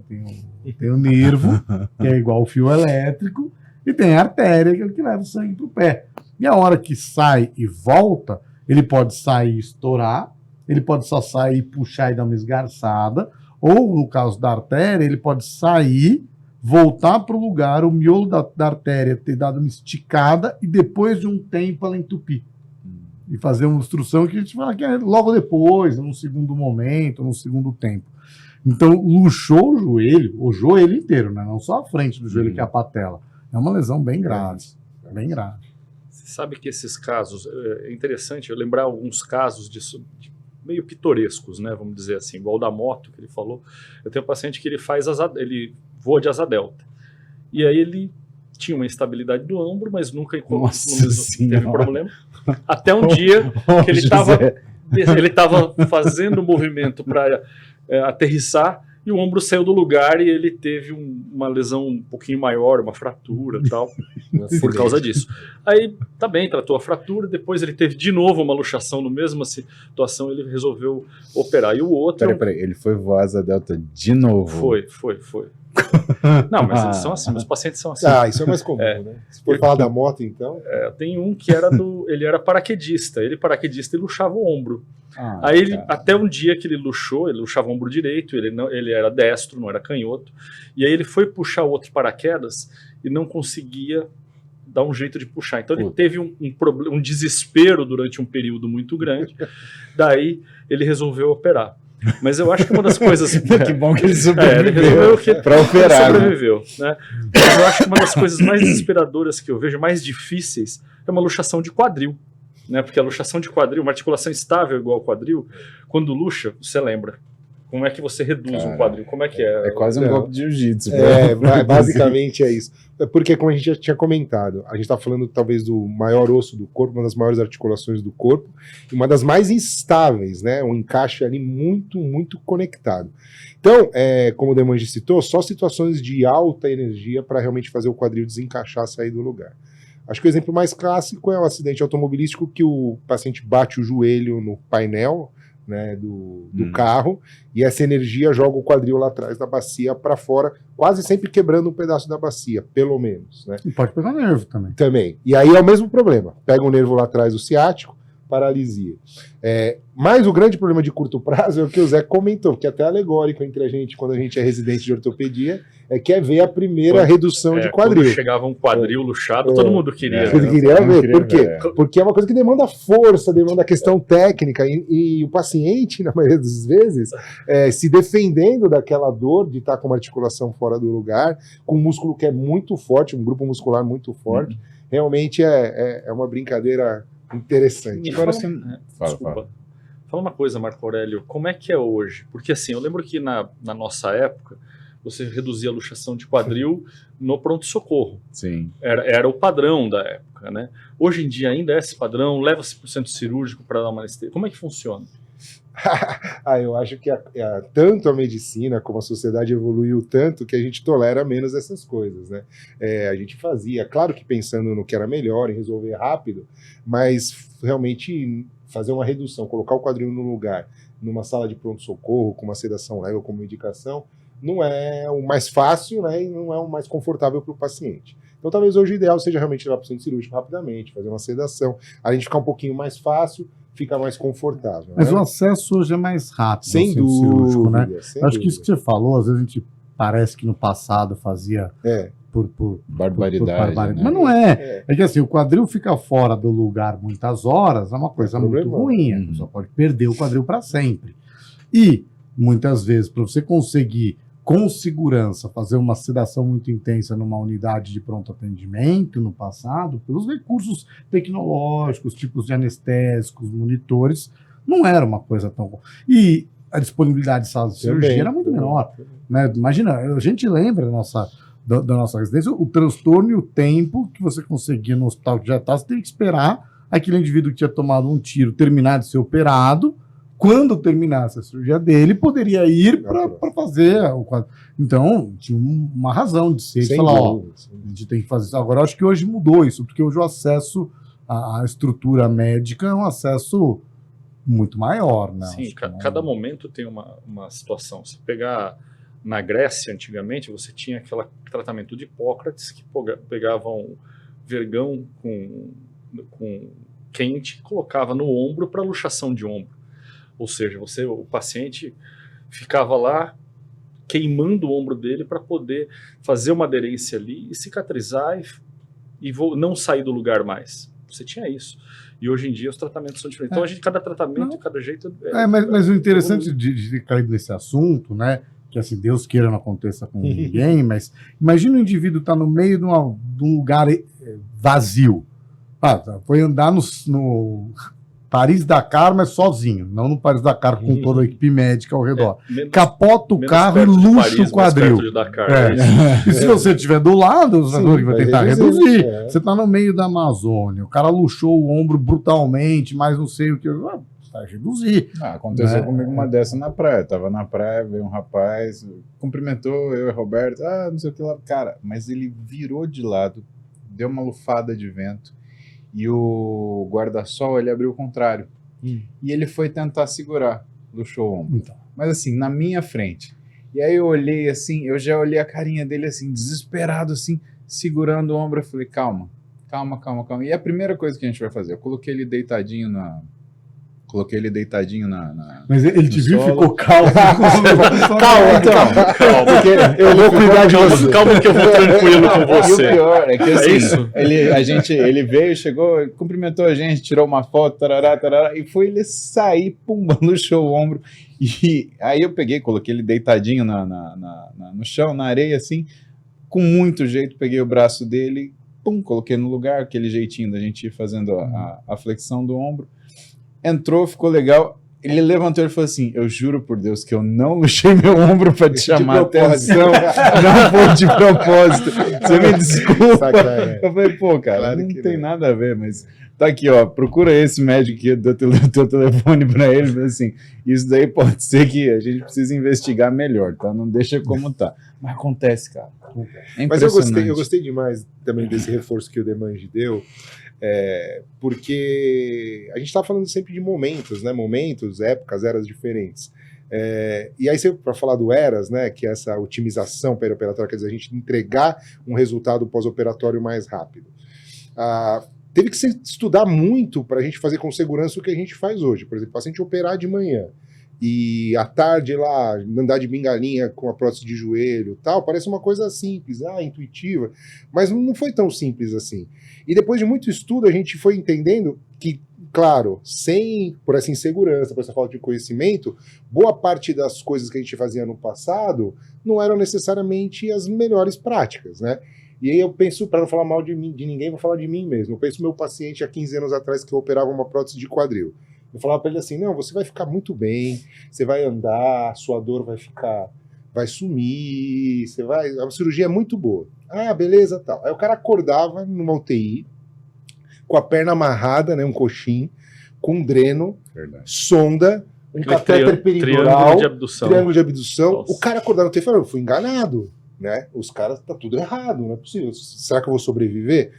Tem o nervo, que é igual ao fio elétrico, e tem a artéria, que é o que leva o sangue para o pé. E a hora que sai e volta, ele pode sair e estourar, ele pode só sair, puxar e dar uma esgarçada, ou, no caso da artéria, ele pode sair, voltar para o lugar, o miolo da artéria ter dado uma esticada e depois de um tempo ela entupir. E fazer uma obstrução que a gente fala que é logo depois, num segundo momento, num segundo tempo. Então, luxou o joelho inteiro, né? Não só a frente do joelho, que é a patela. É uma lesão bem grave, bem grave. Você sabe que esses casos, é interessante eu lembrar alguns casos disso, meio pitorescos, né, vamos dizer assim, igual o da moto que ele falou. Eu tenho um paciente que ele voa de asa delta. E aí ele tinha uma instabilidade do ombro, mas nunca teve problema. Até um dia que ele estava fazendo o movimento para aterrissar e o ombro saiu do lugar e ele teve uma lesão um pouquinho maior, uma fratura e tal, por causa disso. Aí, tá bem, tratou a fratura, depois ele teve de novo uma luxação no mesma situação, ele resolveu operar. E o outro... Peraí, ele foi voar asa delta de novo? Foi. Não, mas eles são assim, os pacientes são assim. Isso é mais comum, né? Se for falar da moto, então... Tem um que ele era paraquedista, ele luxava o ombro. Aí até um dia que ele luxava o ombro direito, ele era destro, não era canhoto, e aí ele foi puxar o outro paraquedas e não conseguia dar um jeito de puxar. Então ele teve um desespero durante um período muito grande, daí ele resolveu operar. Mas eu acho que uma das coisas... Que bom que ele sobreviveu para operar. Sobreviveu, né? Mas eu acho que uma das coisas mais desesperadoras que eu vejo, mais difíceis, é uma luxação de quadril. Né? Porque a luxação de quadril, uma articulação estável igual ao quadril, quando luxa, você lembra. Como é que você reduz um quadril? Como é que é? É quase um golpe de jiu-jitsu. Basicamente é isso. Porque, como a gente já tinha comentado, a gente está falando talvez do maior osso do corpo, uma das maiores articulações do corpo, e uma das mais instáveis, né? Um encaixe ali muito, muito conectado. Então, como o Demange citou, só situações de alta energia para realmente fazer o quadril desencaixar, sair do lugar. Acho que o exemplo mais clássico é o acidente automobilístico que o paciente bate o joelho no painel, né, do carro, e essa energia joga o quadril lá atrás da bacia para fora, quase sempre quebrando um pedaço da bacia, pelo menos. Né? E pode pegar nervo também. Também. E aí é o mesmo problema. Pega o nervo lá atrás do ciático, paralisia. Mas o grande problema de curto prazo é o que o Zé comentou, que é até alegórico entre a gente, quando a gente é residente de ortopedia, que é ver a primeira redução de quadril. Quando chegava um quadril luxado, todo mundo queria. Todo queria ver. Por quê? Porque é uma coisa que demanda força, demanda questão técnica, e o paciente, na maioria das vezes, se defendendo daquela dor de estar com uma articulação fora do lugar, com um músculo que é muito forte, um grupo muscular muito forte, realmente é uma brincadeira interessante. Agora, desculpa. Fala uma coisa, Marco Aurélio, como é que é hoje? Porque assim, eu lembro que na nossa época, você reduzia a luxação de quadril no pronto-socorro. Sim. Era o padrão da época, né? Hoje em dia ainda é esse padrão, leva-se para o centro cirúrgico para dar uma anestesia. Como é que funciona? Eu acho que tanto a medicina como a sociedade evoluiu tanto que a gente tolera menos essas coisas, né? A gente fazia, claro que pensando no que era melhor, em resolver rápido, mas realmente fazer uma redução, colocar o quadril no lugar, numa sala de pronto-socorro, com uma sedação leve ou com medicação, não é o mais fácil, né, e não é o mais confortável para o paciente. Então talvez hoje o ideal seja realmente levar para o centro cirúrgico rapidamente, fazer uma sedação, a gente ficar um pouquinho mais fácil, fica mais confortável. Mas né? o acesso hoje é mais rápido. Sem dúvida, né? Sem Acho dúvida. que isso que você falou, às vezes a gente parece que no passado fazia por barbaridade. Né? Mas não é. É que assim, o quadril fica fora do lugar muitas horas, é uma coisa muito ruim. A pessoa pode perder o quadril para sempre. E, muitas vezes, para você conseguir, com segurança, fazer uma sedação muito intensa numa unidade de pronto atendimento no passado, pelos recursos tecnológicos, tipos de anestésicos, monitores, não era uma coisa tão... E a disponibilidade de salas de cirurgia era muito menor. Né? Imagina, a gente lembra da nossa residência, o transtorno e o tempo que você conseguia no hospital que já está, você tem que esperar aquele indivíduo que tinha tomado um tiro terminar de ser operado. Quando terminasse a cirurgia dele, poderia ir para fazer o quadro. Então, tinha uma razão de ser, de falar, a gente tem que fazer isso. Agora, eu acho que hoje mudou isso, porque hoje o acesso à estrutura médica é um acesso muito maior, né? Sim, cada momento tem uma situação. Se pegar na Grécia, antigamente, você tinha aquele tratamento de Hipócrates, que pegavam vergão com quente, colocava no ombro para luxação de ombro. Ou seja, o paciente ficava lá queimando o ombro dele para poder fazer uma aderência ali e cicatrizar e não sair do lugar mais. Você tinha isso. E hoje em dia os tratamentos são diferentes. Então, cada tratamento, cada jeito... Mas o interessante de cair nesse assunto, né, que assim, Deus queira não aconteça com ninguém, mas imagina o indivíduo estar no meio de um lugar vazio. Foi andar no Paris-Dakar, mas sozinho, não no Paris-Dakar com toda a equipe médica ao redor. Capota o carro e luxa o quadril. E se você estiver do lado, você vai tentar reduzir. Você está no meio da Amazônia, o cara luxou o ombro brutalmente, mas não sei o que. tentar reduzir. Aconteceu Né? comigo uma dessa na praia. Eu tava na praia, veio um rapaz, cumprimentou eu e o Roberto, não sei o que lá. Cara, mas ele virou de lado, deu uma lufada de vento e o guarda-sol ele abriu o contrário. E ele foi tentar segurar, luxou o ombro. Então. Mas assim, na minha frente. E aí eu olhei assim, eu já olhei a carinha dele assim, desesperado assim, segurando o ombro. Eu falei, calma. E a primeira coisa que a gente vai fazer, eu coloquei ele deitadinho na... Mas ele te viu e solo. ficou calmo. Calma. Porque Eu vou cuidar de você. Calma que eu vou tranquilo com E o você. pior é que assim, É isso? ele veio, chegou, cumprimentou a gente, tirou uma foto, tarará, e foi ele sair, pumba, luxou o ombro. E aí eu peguei, coloquei ele deitadinho no chão, na areia, assim, com muito jeito, peguei o braço dele, pum, coloquei no lugar, aquele jeitinho da gente ir fazendo a flexão do ombro. Entrou, ficou legal. Ele levantou e falou assim, eu juro por Deus que eu não luxei meu ombro para te chamar a atenção. Não foi de propósito. Você me desculpa. Sacanagem. Eu falei, pô, cara, Claro não que tem não. nada a ver, mas tá aqui, ó, procura esse médico que deu teu telefone para ele, mas assim, isso daí pode ser que a gente precise investigar melhor, tá? Não deixa como tá. Mas acontece, cara. É Mas eu impressionante. gostei demais também desse reforço que o Demange deu, porque a gente está falando sempre de momentos, né? Momentos, épocas, eras diferentes. E aí, para falar do ERAS, né, que é essa otimização perioperatória, quer dizer, a gente entregar um resultado pós-operatório mais rápido. Teve que se estudar muito para a gente fazer com segurança o que a gente faz hoje. Por exemplo, o paciente operar de manhã e à tarde lá andar de bengalinha com a prótese de joelho, tal, parece uma coisa simples, intuitiva, mas não foi tão simples assim. E depois de muito estudo a gente foi entendendo que, claro, por essa insegurança, por essa falta de conhecimento, boa parte das coisas que a gente fazia no passado não eram necessariamente as melhores práticas, né? E aí eu penso, para não falar mal de ninguém, vou falar de mim mesmo. Eu penso no meu paciente há 15 anos atrás que eu operava uma prótese de quadril. Eu falava para ele assim, não, você vai ficar muito bem, você vai andar, sua dor vai sumir, a cirurgia é muito boa. Beleza, tal. Aí o cara acordava numa UTI, com a perna amarrada, né, um coxim, com um dreno, Verdade. sonda, um catéter peridural, triângulo de abdução. Nossa. O cara acordava no UTI e falava, eu fui enganado, né? Os caras, tá tudo errado, não é possível. Será que eu vou sobreviver?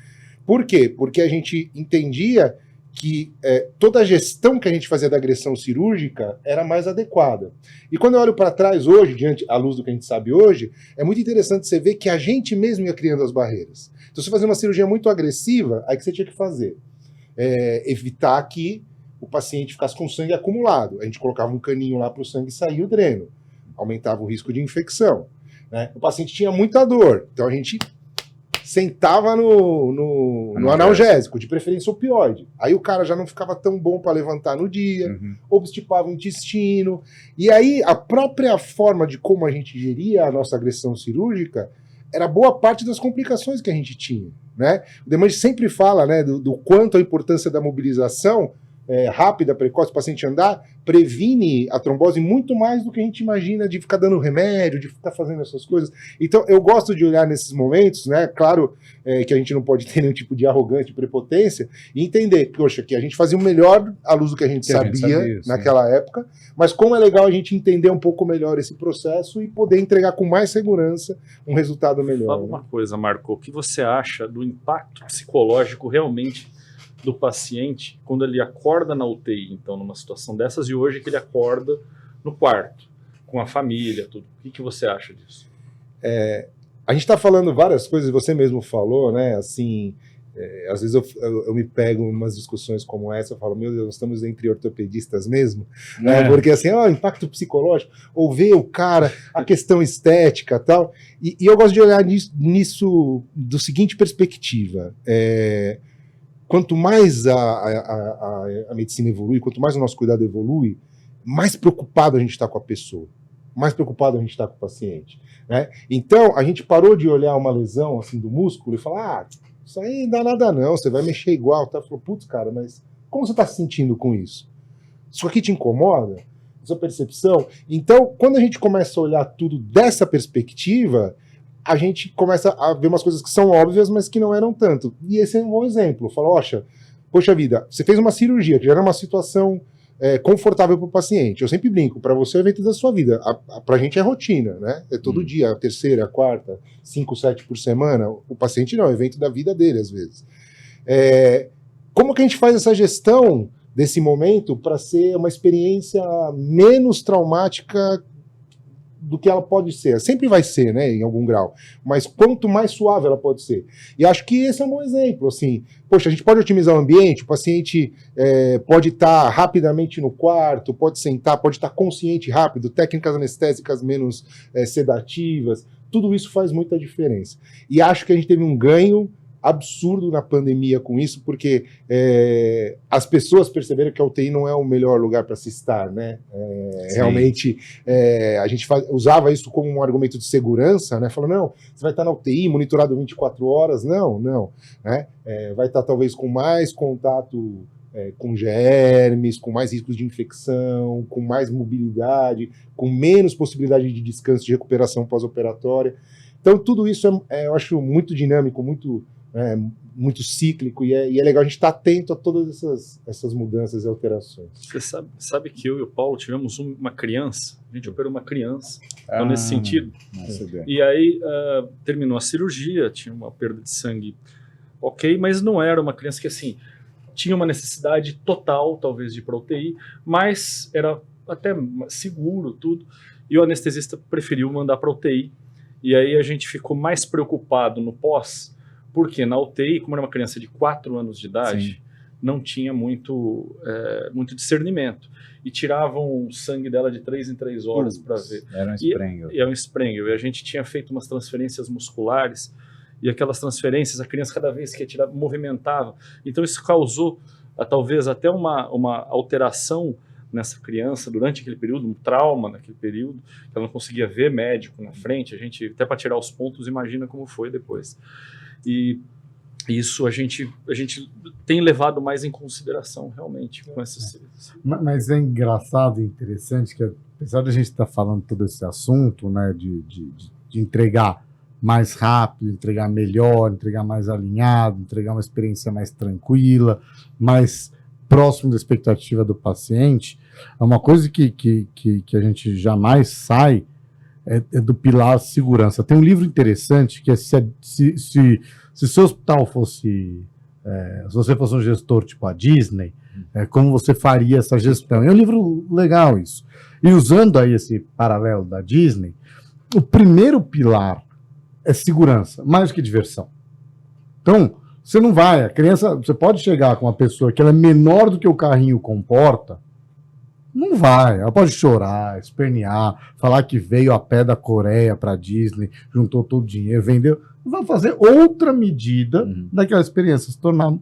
Por quê? Porque a gente entendia que toda a gestão que a gente fazia da agressão cirúrgica era mais adequada. E quando eu olho para trás hoje, diante à luz do que a gente sabe hoje, é muito interessante você ver que a gente mesmo ia criando as barreiras. Então, você fazia uma cirurgia muito agressiva, aí que você tinha que fazer? Evitar que o paciente ficasse com sangue acumulado. A gente colocava um caninho lá para o sangue sair o dreno. Aumentava o risco de infecção. Né? O paciente tinha muita dor, então a gente sentava no analgésico, de preferência opioide. Aí o cara já não ficava tão bom para levantar no dia, obstipava o intestino. E aí a própria forma de como a gente geria a nossa agressão cirúrgica era boa parte das complicações que a gente tinha. Né? O Demange sempre fala, né, do quanto a importância da mobilização rápida, precoce, o paciente andar, previne a trombose muito mais do que a gente imagina de ficar dando remédio, de ficar fazendo essas coisas. Então, eu gosto de olhar nesses momentos, né? Claro que a gente não pode ter nenhum tipo de arrogância, de prepotência, e entender, poxa, que a gente fazia o melhor à luz do que a gente sabia naquela época, mas como é legal a gente entender um pouco melhor esse processo e poder entregar com mais segurança um resultado melhor. Fala uma coisa, Marco, o que você acha do impacto psicológico realmente do paciente quando ele acorda na UTI, então numa situação dessas, e hoje que ele acorda no quarto, com a família, tudo. O que você acha disso? A gente está falando várias coisas, você mesmo falou, né, assim, às vezes eu me pego em umas discussões como essa, eu falo, meu Deus, nós estamos entre ortopedistas mesmo, né, porque assim, impacto psicológico, ou ver o cara, a questão estética e tal, e eu gosto de olhar nisso do seguinte perspectiva, quanto mais a medicina evolui, quanto mais o nosso cuidado evolui, mais preocupado a gente está com a pessoa, mais preocupado a gente está com o paciente. Né? Então, a gente parou de olhar uma lesão assim, do músculo e falar, isso aí não dá nada não, você vai mexer igual. Tá? Falou, putz, cara, mas como você está se sentindo com isso? Isso aqui te incomoda? Sua percepção? Então, quando a gente começa a olhar tudo dessa perspectiva, a gente começa a ver umas coisas que são óbvias, mas que não eram tanto. E esse é um bom exemplo. Fala, poxa vida, você fez uma cirurgia, que já era uma situação confortável para o paciente. Eu sempre brinco, para você é o evento da sua vida, para a gente é rotina, né? É todo dia, a terceira, a quarta, 5, 7 por semana. O paciente não, é o evento da vida dele, às vezes. Como que a gente faz essa gestão desse momento para ser uma experiência menos traumática do que ela pode ser? Sempre vai ser, né, em algum grau, mas quanto mais suave ela pode ser. E acho que esse é um bom exemplo, assim, poxa, a gente pode otimizar o ambiente, o paciente pode estar rapidamente no quarto, pode sentar, pode estar consciente rápido, técnicas anestésicas menos sedativas, tudo isso faz muita diferença. E acho que a gente teve um ganho absurdo na pandemia com isso, porque as pessoas perceberam que a UTI não é o melhor lugar para se estar, né? Realmente, a gente usava isso como um argumento de segurança, né? Falou, não, você vai estar na UTI, monitorado 24 horas, não, né? Vai estar talvez com mais contato com germes, com mais riscos de infecção, com mais mobilidade, com menos possibilidade de descanso, de recuperação pós-operatória. Então, tudo isso eu acho muito dinâmico, muito cíclico, e é legal a gente estar atento a todas essas mudanças e alterações. Você sabe que eu e o Paulo tivemos uma criança, a gente operou uma criança, então nesse sentido. E aí terminou a cirurgia, tinha uma perda de sangue ok, mas não era uma criança que assim, tinha uma necessidade total, talvez, de ir para UTI, mas era até seguro, tudo, e o anestesista preferiu mandar para UTI, e aí a gente ficou mais preocupado no pós, porque na UTI, como era uma criança de 4 anos de idade, sim, não tinha muito discernimento. E tiravam o sangue dela de 3 em 3 horas para ver. Era um Sprengel. E era um Sprengel. E a gente tinha feito umas transferências musculares, e aquelas transferências, a criança cada vez que ia tirar, movimentava. Então isso causou, talvez, até uma alteração nessa criança durante aquele período, um trauma naquele período, que ela não conseguia ver médico na frente. A gente, até para tirar os pontos, imagina como foi depois. E isso a gente tem levado mais em consideração, realmente, com essas... Mas é engraçado e interessante que, apesar de a gente estar falando todo esse assunto, né, de entregar mais rápido, entregar melhor, entregar mais alinhado, entregar uma experiência mais tranquila, mais próximo da expectativa do paciente, é uma coisa que a gente jamais sai é do pilar segurança. Tem um livro interessante que é se seu hospital fosse... se você fosse um gestor tipo a Disney, como você faria essa gestão? É um livro legal isso. E usando aí esse paralelo da Disney, o primeiro pilar é segurança, mais do que diversão. Então, você não vai, a criança, você pode chegar com uma pessoa que ela é menor do que o carrinho comporta, não vai, ela pode chorar, espernear, falar que veio a pé da Coreia para a Disney, juntou todo o dinheiro, vendeu, vai fazer outra medida daquela experiência se tornar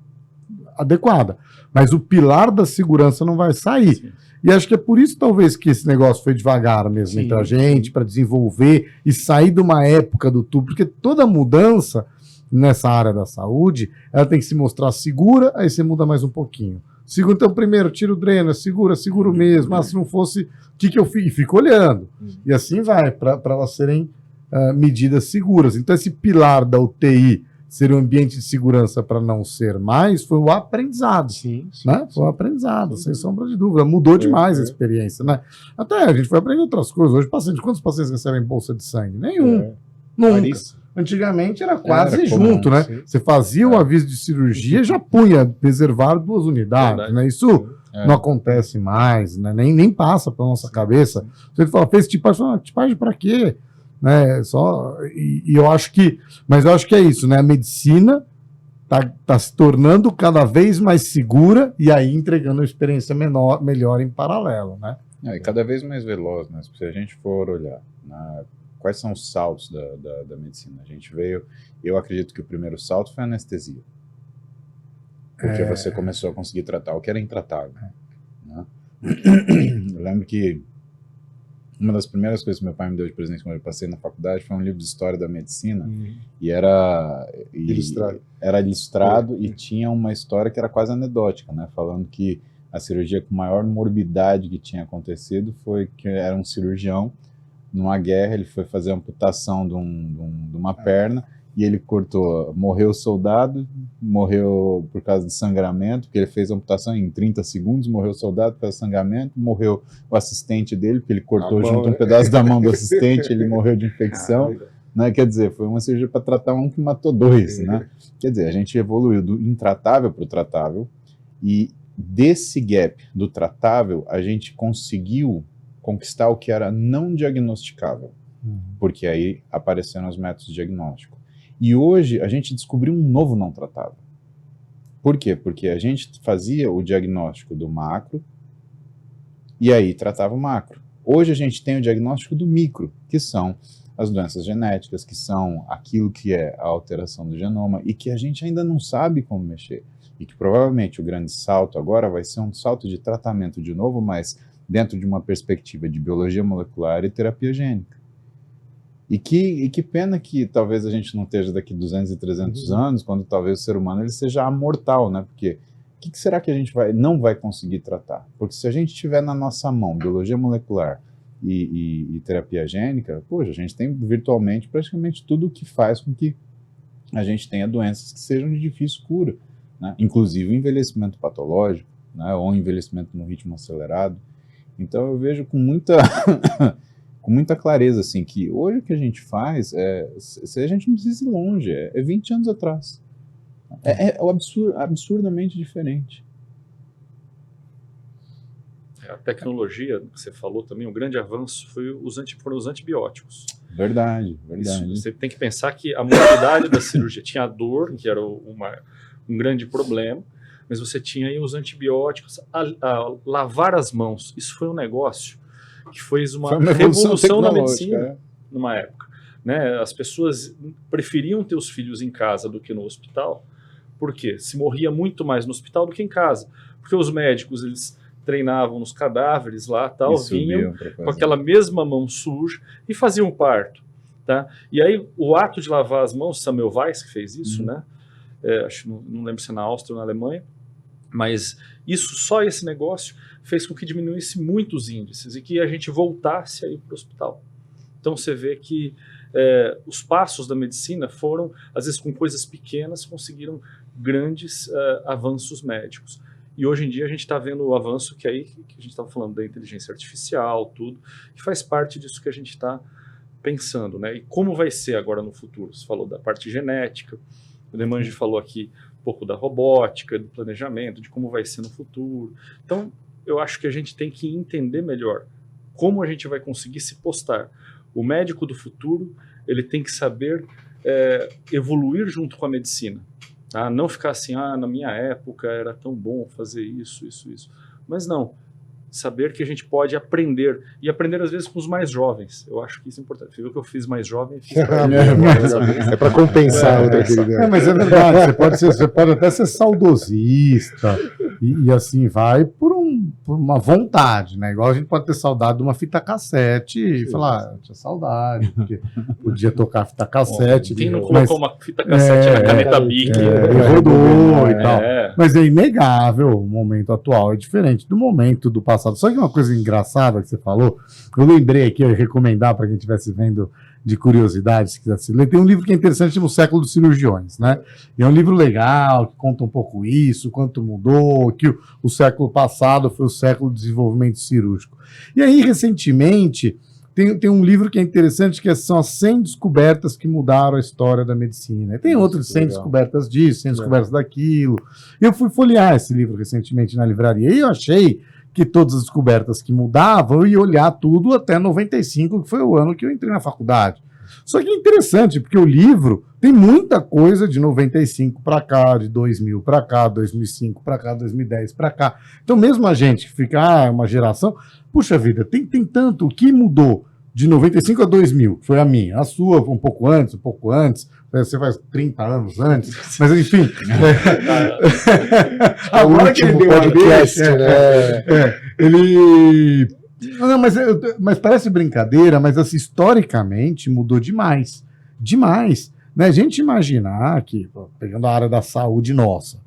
adequada. Mas o pilar da segurança não vai sair. Sim. E acho que é por isso, talvez, que esse negócio foi devagar mesmo entre a gente, para desenvolver e sair de uma época do tubo, porque toda mudança nessa área da saúde, ela tem que se mostrar segura, aí você muda mais um pouquinho. Seguro, então, primeiro, tira o dreno, seguro mesmo. Mas se não fosse, o que eu fiz? E fico olhando. E assim vai, para elas serem medidas seguras. Então, esse pilar da UTI ser um ambiente de segurança para não ser mais, foi o aprendizado. Sim, né? Foi o aprendizado, sem sombra de dúvida. Mudou demais a experiência, né? Até a gente foi aprender outras coisas. Hoje, quantos pacientes recebem bolsa de sangue? Nenhum. Nunca. Antigamente era quase junto, né? Sim. Você fazia o aviso de cirurgia e já punha reservar 2 unidades, né? Isso não acontece mais, né? Nem passa pela nossa cabeça. Você fala, fez tipagem para quê? Né? Eu acho que, mas eu acho que é isso, né? A medicina tá se tornando cada vez mais segura e aí entregando uma experiência melhor em paralelo, né? E cada vez mais veloz, né? Se a gente for olhar quais são os saltos da medicina? A gente veio... Eu acredito que o primeiro salto foi a anestesia. Porque você começou a conseguir tratar o que era intratável. Né? Eu lembro que uma das primeiras coisas que meu pai me deu de presente quando eu passei na faculdade foi um livro de história da medicina. E era ilustrado e tinha uma história que era quase anedótica, né? Falando que a cirurgia com maior morbidade que tinha acontecido foi que era um cirurgião numa guerra, ele foi fazer a amputação de uma perna e ele morreu o soldado, morreu por causa de sangramento, porque ele fez a amputação em 30 segundos, morreu o soldado por causa de sangramento, morreu o assistente dele, porque ele cortou junto um pedaço da mão do assistente, ele morreu de infecção. Né? Quer dizer, foi uma cirurgia para tratar um que matou dois. Né? Quer dizer, a gente evoluiu do intratável para o tratável, e desse gap do tratável, a gente conseguiu conquistar o que era não diagnosticável, porque aí apareceram os métodos de diagnóstico. E hoje a gente descobriu um novo não tratável. Por quê? Porque a gente fazia o diagnóstico do macro e aí tratava o macro. Hoje a gente tem o diagnóstico do micro, que são as doenças genéticas, que são aquilo que é a alteração do genoma e que a gente ainda não sabe como mexer. E que provavelmente o grande salto agora vai ser um salto de tratamento de novo, mas dentro de uma perspectiva de biologia molecular e terapia gênica. E que pena que talvez a gente não esteja daqui 200 e 300 anos, quando talvez o ser humano ele seja amortal, né? Porque o que será que a gente não vai conseguir tratar? Porque se a gente tiver na nossa mão biologia molecular e terapia gênica, poxa, a gente tem virtualmente praticamente tudo o que faz com que a gente tenha doenças que sejam de difícil cura, né? Inclusive o envelhecimento patológico, né? Ou envelhecimento no ritmo acelerado. Então eu vejo com muita com muita clareza assim que hoje o que a gente faz se a gente não precisa ir longe, é 20 anos atrás. É absurdamente diferente. A tecnologia que você falou também, um grande avanço foram os antibióticos. Verdade. Isso, você tem que pensar que a mortalidade da cirurgia tinha a dor, que era um grande problema, mas você tinha aí os antibióticos, a lavar as mãos. Isso foi um negócio que fez uma revolução na medicina numa época. Né? As pessoas preferiam ter os filhos em casa do que no hospital. Por quê? Se morria muito mais no hospital do que em casa. Porque os médicos, eles treinavam nos cadáveres lá, tal, vinham com aquela mesma mão suja e faziam um parto. Tá? E aí o ato de lavar as mãos, Samuel Weiss que fez isso, né? Acho, não lembro se é na Áustria ou na Alemanha, mas só esse negócio fez com que diminuísse muito os índices e que a gente voltasse aí para o hospital. Então você vê que os passos da medicina foram, às vezes com coisas pequenas, conseguiram grandes avanços médicos. E hoje em dia a gente está vendo o avanço que a gente estava falando da inteligência artificial, tudo, que faz parte disso que a gente está pensando, né? E como vai ser agora no futuro? Você falou da parte genética, o Demange falou aqui um pouco da robótica, do planejamento, de como vai ser no futuro. Então, eu acho que a gente tem que entender melhor como a gente vai conseguir se postar. O médico do futuro, ele tem que saber evoluir junto com a medicina. Tá? Não ficar assim, na minha época era tão bom fazer isso. Mas não, saber que a gente pode aprender, e aprender às vezes com os mais jovens. Eu acho que isso é importante. Você viu que eu fiz mais jovem e fiz é para compensar outra atividade. Mas é verdade, você pode até ser saudosista e assim vai por uma vontade, né? Igual a gente pode ter saudade de uma fita cassete e falar, eu tinha saudade, porque podia tocar fita cassete. Quem não colocou uma fita cassete na caneta Bic? Rodou e tal. Mas é inegável, o momento atual é diferente do momento do passado. Só que uma coisa engraçada que você falou, eu lembrei aqui, eu ia recomendar para quem estivesse vendo de curiosidade, se quisesse ler, tem um livro que é interessante no Século dos Cirurgiões, né? E é um livro legal, que conta um pouco isso, quanto mudou, que o século passado foi o século do desenvolvimento cirúrgico. E aí, recentemente, tem um livro que é interessante, que são as 100 descobertas que mudaram a história da medicina. E tem outros 100 descobertas disso, 100 descobertas daquilo. E eu fui folhear esse livro recentemente na livraria, e eu achei que todas as descobertas que mudavam, eu ia olhar tudo até 95, que foi o ano que eu entrei na faculdade. Só que é interessante, porque o livro tem muita coisa de 95 para cá, de 2000 para cá, 2005 para cá, 2010 para cá. Então mesmo a gente que fica, uma geração, puxa vida, tem tanto, o que mudou de 95 a 2000, foi a minha, a sua um pouco antes, você faz 30 anos antes, mas enfim. Agora que ele deu podcast, ele... Não, mas parece brincadeira, mas assim, historicamente mudou demais. Demais. Né? A gente imaginar que, pegando a área da saúde nossa,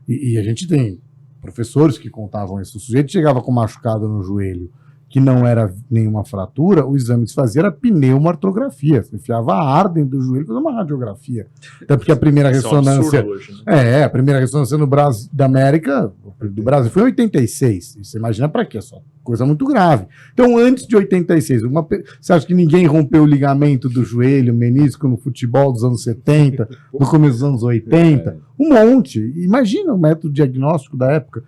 e a gente tem professores que contavam isso, o sujeito chegava com machucado no joelho, que não era nenhuma fratura, o exame que se fazia era pneumoartrografia. Você enfiava ar dentro do joelho e fazia uma radiografia. Até porque a primeira Isso é um ressonância... absurdo hoje, né? a primeira ressonância no Brasil, da América, do Brasil, foi em 86. E você imagina para quê? Só coisa muito grave. Então, antes de 86, você acha que ninguém rompeu o ligamento do joelho, menisco no futebol dos anos 70, no começo dos anos 80? Um monte. Imagina o método diagnóstico da época.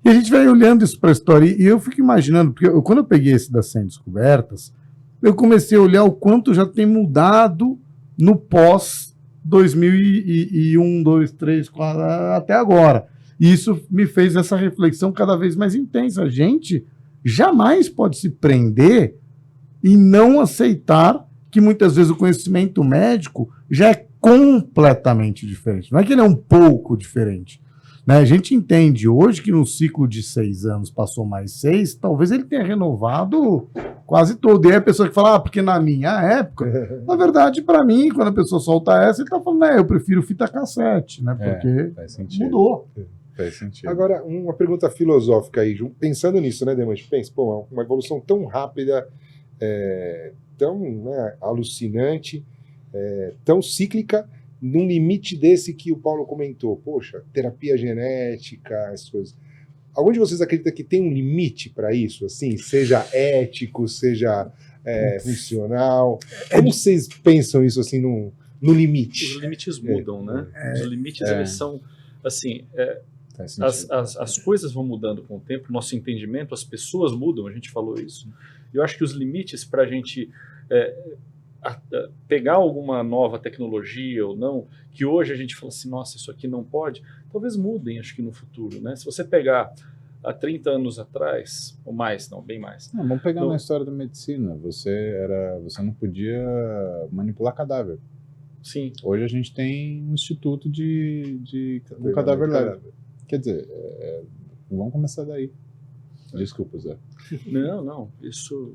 E a gente vai olhando isso para a história, e eu fico imaginando, porque quando eu peguei esse das 100 descobertas, eu comecei a olhar o quanto já tem mudado no pós 2001, 2, 3, 4, até agora. E isso me fez essa reflexão cada vez mais intensa. A gente jamais pode se prender e não aceitar que muitas vezes o conhecimento médico já é completamente diferente. Não é que ele é um pouco diferente. Né? A gente entende hoje que no ciclo de 6 anos passou mais 6, talvez ele tenha renovado quase todo. E aí a pessoa que fala, porque na minha época, na verdade, para mim, quando a pessoa solta essa, ele está falando, eu prefiro fita cassete, né? Porque faz sentido. mudou. Faz sentido. Agora, uma pergunta filosófica aí, pensando nisso, né, Demas? Pensa, pô, uma evolução tão rápida, tão alucinante, tão cíclica, num limite desse que o Paulo comentou. Poxa, terapia genética, essas coisas. Algum de vocês acredita que tem um limite para isso? Assim, seja ético, seja funcional? Como vocês pensam isso assim no limite? Os limites mudam, né? Os limites, eles são, assim... As coisas vão mudando com o tempo, nosso entendimento, as pessoas mudam, a gente falou isso. Eu acho que os limites para a gente pegar alguma nova tecnologia ou não, que hoje a gente fala assim, nossa, isso aqui não pode, talvez mudem, acho que no futuro, né? Se você pegar há 30 anos atrás, ou mais, não, bem mais. Não, vamos pegar na história da medicina, você não podia manipular cadáver. Sim. Hoje a gente tem um instituto de um cadáver leve. Quer dizer, vamos começar daí. Desculpa, Zé. Não, isso...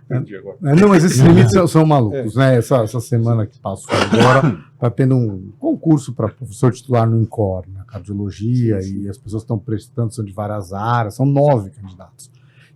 Entendi agora. Não, mas esses limites são malucos, né? Essa semana que passou agora, está tendo um concurso para professor titular no INCOR, na cardiologia, sim. E as pessoas estão prestando, são de várias áreas, são 9 candidatos.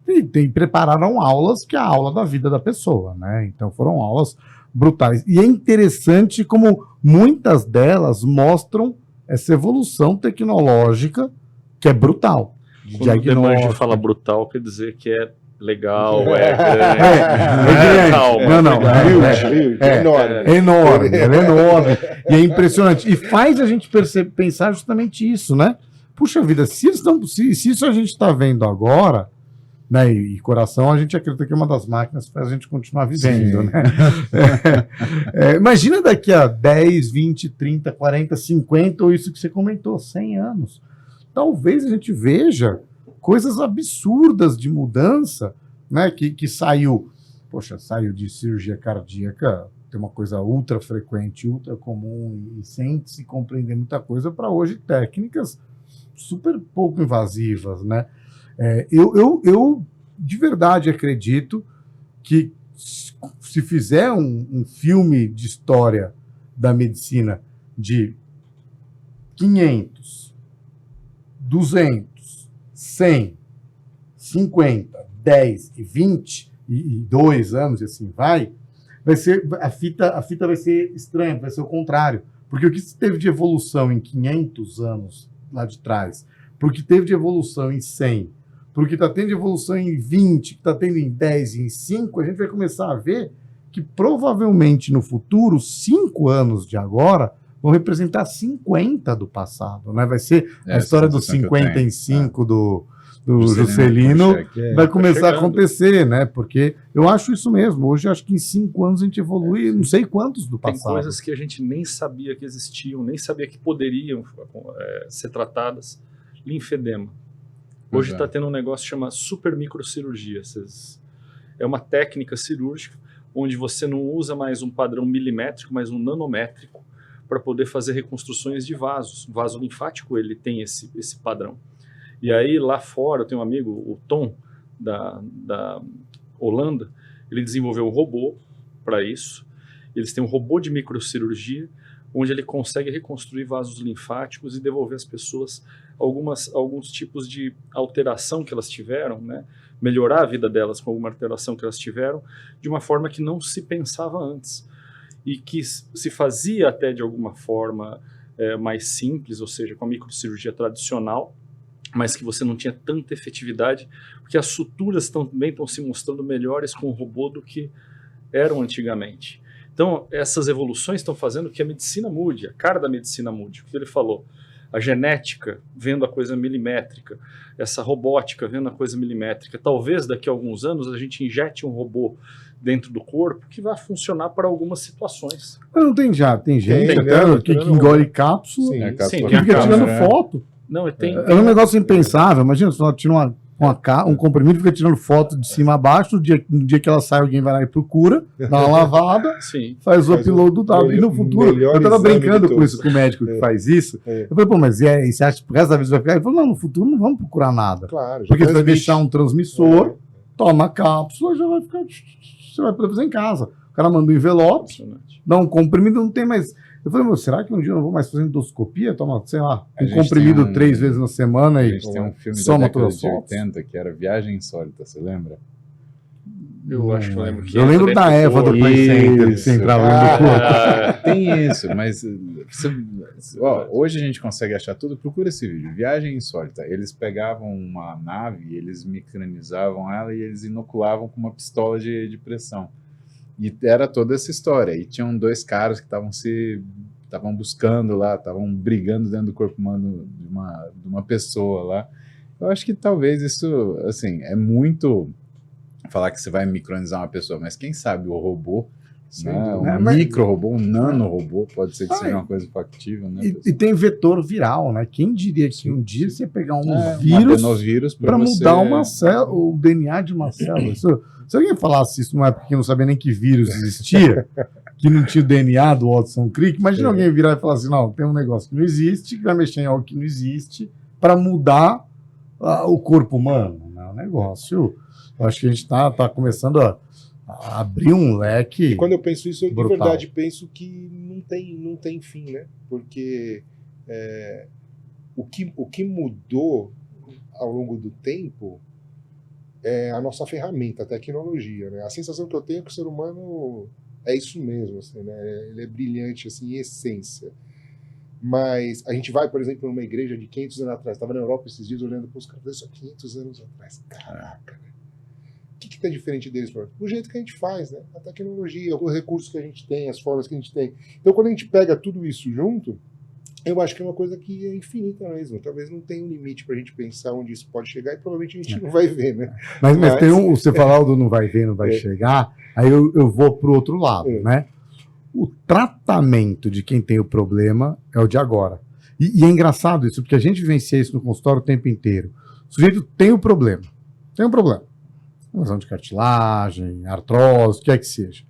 E prepararam aulas, que é a aula da vida da pessoa, né? Então foram aulas brutais. E é interessante como muitas delas mostram essa evolução tecnológica que é brutal. Quando o Demange fala brutal, quer dizer que é legal, calma. É enorme. Ela é enorme. E é impressionante. E faz a gente pensar justamente isso, né? Puxa vida, se isso a gente está vendo agora, né? E coração, a gente acredita que é uma das máquinas que faz a gente continuar vivendo, né? Imagina daqui a 10, 20, 30, 40, 50, ou isso que você comentou, 100 anos. Talvez a gente veja coisas absurdas de mudança, né? Que saiu de cirurgia cardíaca, tem uma coisa ultra frequente, ultra comum, e sem se compreender muita coisa, para hoje técnicas super pouco invasivas, né? Eu de verdade acredito que se fizer um filme de história da medicina de 500, 200, 100, 50, 10 e 20 e 2 anos e assim vai ser a fita vai ser estranha, vai ser o contrário, porque o que teve de evolução em 500 anos lá de trás, porque teve de evolução em 100, porque está tendo de evolução em 20, que está tendo em 10 e em 5, a gente vai começar a ver que provavelmente no futuro, 5 anos de agora, vão representar 50 do passado, né? Vai ser a história dos 55 do Juscelino, vai começar a acontecer, né? Porque eu acho isso mesmo. Hoje, acho que em 5 anos a gente evolui não sei quantos do passado. Tem coisas que a gente nem sabia que existiam, nem sabia que poderiam ser tratadas. Linfedema. Hoje está tendo um negócio que chama supermicrocirurgia. É uma técnica cirúrgica onde você não usa mais um padrão milimétrico, mas um nanométrico para poder fazer reconstruções de vasos. O vaso linfático ele tem esse padrão. E aí lá fora, eu tenho um amigo, o Tom, da Holanda, ele desenvolveu um robô para isso. Eles têm um robô de microcirurgia onde ele consegue reconstruir vasos linfáticos e devolver às pessoas alguns tipos de alteração que elas tiveram, né? Melhorar a vida delas com alguma alteração que elas tiveram, de uma forma que não se pensava antes. E que se fazia até de alguma forma mais simples, ou seja, com a microcirurgia tradicional, mas que você não tinha tanta efetividade, porque as suturas também estão se mostrando melhores com o robô do que eram antigamente. Então, essas evoluções estão fazendo que a medicina mude, a cara da medicina mude. O que ele falou, a genética vendo a coisa milimétrica, essa robótica vendo a coisa milimétrica. Talvez daqui a alguns anos a gente injete um robô dentro do corpo que vai funcionar para algumas situações. Mas não tem já, tem gente Tem, até né? que engole cápsula Sim, É, e sim, cápsula fica de tirando câmera, foto. Não, tem É um negócio impensável. Imagina, você tira um comprimido, fica tirando foto de cima a baixo, no dia que ela sai, alguém vai lá e procura, dá uma lavada, sim. faz o Faz upload do dado. E no futuro, melhor eu tava exame brincando de com todos. isso, com o médico que faz isso. É. Eu falei, pô, mas e aí, você acha que pro resto da vida você vai ficar? Ele falou, não, no futuro não vamos procurar nada. Claro, já Porque você vai transmite. deixar um transmissor, toma a cápsula, já vai ficar. Você vai poder fazer em casa. O cara manda um envelope, Impressionante. dá um comprimido, não tem mais. Eu falei, meu, será que um dia eu não vou mais fazer endoscopia? Toma, sei lá, A um gente comprimido tem 3 vezes na semana A e gente tem um filme da soma década todas as de fotos. 80 que era Viagem Insólita, você lembra? Eu acho que eu lembro que Eu lembro da Eva do Play Center, que você Isso. entrava dentro do corpo. Ah, tem isso, mas hoje a gente consegue achar tudo. Procura esse vídeo, Viagem Insólita. Eles pegavam uma nave, eles micronizavam ela e eles inoculavam com uma pistola de pressão. E era toda essa história. E tinham 2 caras que estavam buscando lá, estavam brigando dentro do corpo humano de uma pessoa lá. Eu acho que talvez isso, assim, é muito falar que você vai micronizar uma pessoa, mas quem sabe o robô, Sem né, dúvida. um Mas- micro-robô, um nano-robô, pode ser que seja Ai. uma coisa factível, né? E tem vetor viral, né? Quem diria que um dia você ia pegar um Um vírus adenovírus para você- mudar uma célula, o DNA de uma célula? Se alguém falasse isso numa época que não sabia nem que vírus existia, que não tinha o DNA do Watson Crick, imagina alguém virar e falar assim, não, tem um negócio que não existe, que vai mexer em algo que não existe, para mudar o corpo humano. Né? Um negócio, eu acho que a gente está começando a abrir um leque. E quando eu penso isso, eu de brutal. verdade penso que não tem fim, né? Porque o que mudou ao longo do tempo é a nossa ferramenta, a tecnologia, né? A sensação que eu tenho é que o ser humano é isso mesmo, assim, né? Ele é brilhante, assim, em essência. Mas a gente vai, por exemplo, numa igreja de 500 anos atrás. Estava na Europa esses dias olhando para os caras, isso há 500 anos atrás. Caraca, né? O que está diferente deles? O jeito que a gente faz, né? A tecnologia, os recursos que a gente tem, as formas que a gente tem. Então, quando a gente pega tudo isso junto, eu acho que é uma coisa que é infinita mesmo. Talvez não tenha um limite para a gente pensar onde isso pode chegar e provavelmente a gente não vai ver, né? Mas tem você falar do não vai ver, não vai chegar, aí eu vou para o outro lado, né? O tratamento de quem tem o problema é o de agora. E é engraçado isso, porque a gente vivencia isso no consultório o tempo inteiro. O sujeito tem o problema. Tem um problema. Lesão de cartilagem, artrose, o que é que seja.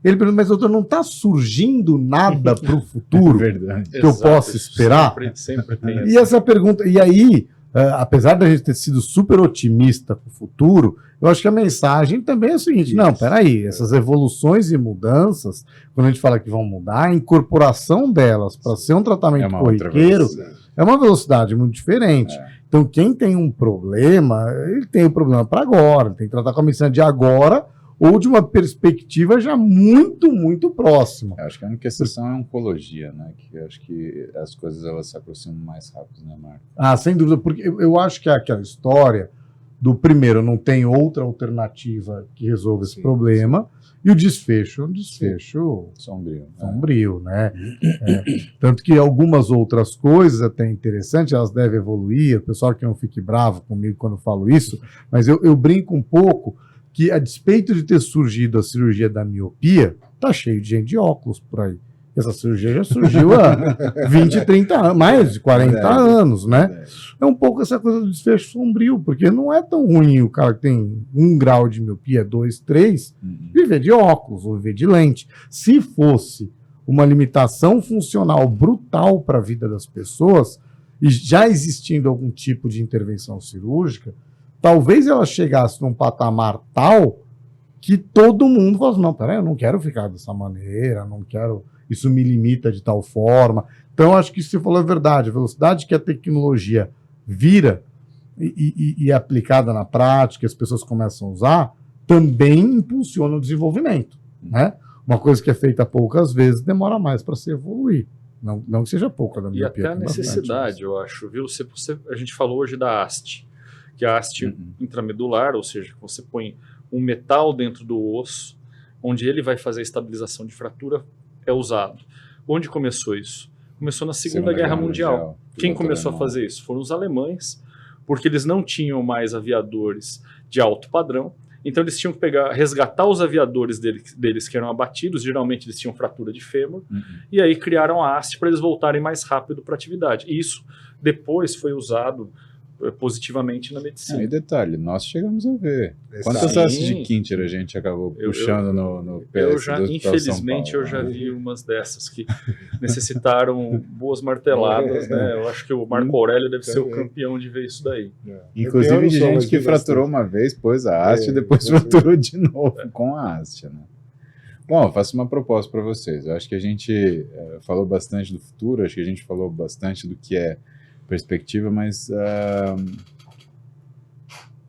Ele pergunta, mas doutor, não está surgindo nada para o futuro Verdade. que eu possa esperar? Sempre tem E essa pergunta, e aí, apesar da gente ter sido super otimista com o futuro, eu acho que a mensagem também é o seguinte, não, peraí, essas evoluções e mudanças, quando a gente fala que vão mudar, a incorporação delas para ser um tratamento uma outra corriqueiro velocidade. é uma velocidade muito diferente. Então, quem tem um problema, ele tem o problema para agora, tem que tratar com a medicina de agora ou de uma perspectiva já muito, muito próxima. Eu acho que a única exceção é a oncologia, né? Que eu acho que as coisas elas se aproximam mais rápido, né, Marco? Ah, sem dúvida, porque eu acho que é aquela história do primeiro, não tem outra alternativa que resolva esse problema, e o desfecho é um desfecho Sombrio. sombrio, né? Tanto que algumas outras coisas até interessantes, elas devem evoluir, o pessoal que não fique bravo comigo quando eu falo isso, mas eu brinco um pouco que, a despeito de ter surgido a cirurgia da miopia, tá cheio de gente de óculos por aí. Essa cirurgia já surgiu há 20, 30 anos, mais de 40 anos, né? É um pouco essa coisa do desfecho sombrio, porque não é tão ruim o cara que tem 1 grau de miopia, 2, 3, viver de óculos ou viver de lente. Se fosse uma limitação funcional brutal para a vida das pessoas, e já existindo algum tipo de intervenção cirúrgica, talvez ela chegasse num patamar tal que todo mundo falasse, não, peraí, eu não quero ficar dessa maneira, não quero... isso me limita de tal forma. Então, acho que isso que você falou é verdade. A velocidade que a tecnologia vira e é aplicada na prática, as pessoas começam a usar, também impulsiona o desenvolvimento, né? Uma coisa que é feita poucas vezes demora mais para se evoluir. Não que seja pouca, na minha opinião. E até a necessidade, eu acho, viu? A gente falou hoje da haste, que é a haste intramedular, ou seja, que você põe um metal dentro do osso, onde ele vai fazer a estabilização de fratura, é usado. Onde começou isso? Começou na Segunda Guerra Mundial. Quem começou a fazer isso? Foram os alemães, porque eles não tinham mais aviadores de alto padrão, então eles tinham que resgatar os aviadores deles que eram abatidos, geralmente eles tinham fratura de fêmur, e aí criaram a haste para eles voltarem mais rápido para a atividade. E isso depois foi usado positivamente na medicina. E detalhe, nós chegamos a ver. Quantas hastes de Kinter a gente acabou puxando no pé? Infelizmente, eu já vi umas dessas que necessitaram boas marteladas, né? Eu acho que o Marco Aurélio deve ser o campeão de ver isso daí. Inclusive de gente que fraturou uma vez, pôs a haste e depois fraturou de novo com a haste, né? Bom, eu faço uma proposta para vocês. Eu acho que a gente falou bastante do futuro, acho que a gente falou bastante do que é perspectiva, mas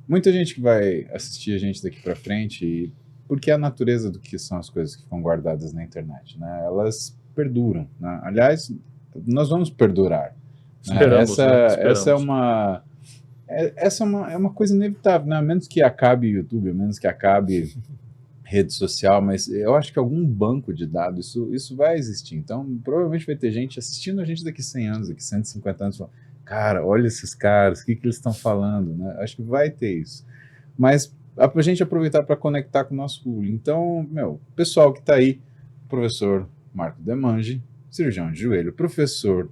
muita gente que vai assistir a gente daqui para frente, porque é a natureza do que são as coisas que ficam guardadas na internet, né? Elas perduram, né? Aliás, nós vamos perdurar. Esperamos, essa é uma coisa inevitável, né? A menos que acabe o YouTube, a menos que acabe rede social, mas eu acho que algum banco de dados, isso vai existir. Então, provavelmente vai ter gente assistindo a gente daqui 100 anos, daqui 150 anos, falando, cara, olha esses caras, o que eles estão falando, né? Acho que vai ter isso. Mas a gente aproveitar para conectar com o nosso público. Então, pessoal que está aí, professor Marco Demange, cirurgião de joelho, professor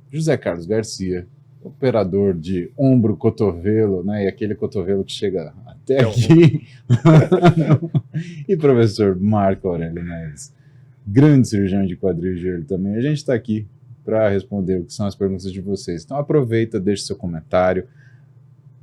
José Carlos Garcia, operador de ombro, cotovelo, né? E aquele cotovelo que chega até aqui. E professor Marco Aurélio Neves, grande cirurgião de quadril e joelho também. A gente está aqui para responder o que são as perguntas de vocês. Então aproveita, deixa seu comentário,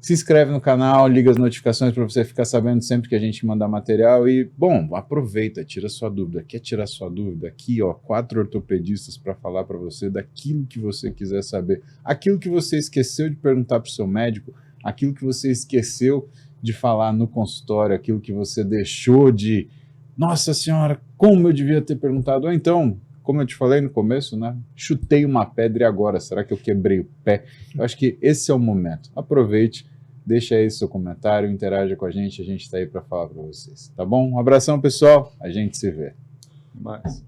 se inscreve no canal, liga as notificações para você ficar sabendo sempre que a gente mandar material e, bom, aproveita, tira sua dúvida. Quer tirar sua dúvida? Aqui, 4 ortopedistas para falar para você daquilo que você quiser saber, aquilo que você esqueceu de perguntar para o seu médico, aquilo que você esqueceu de falar no consultório, aquilo que você deixou de, nossa senhora, como eu devia ter perguntado, ou então, como eu te falei no começo, né? Chutei uma pedra e agora, será que eu quebrei o pé? Eu acho que esse é o momento. Aproveite, deixa aí seu comentário, interaja com a gente está aí para falar para vocês, tá bom? Um abração, pessoal, a gente se vê. Mas...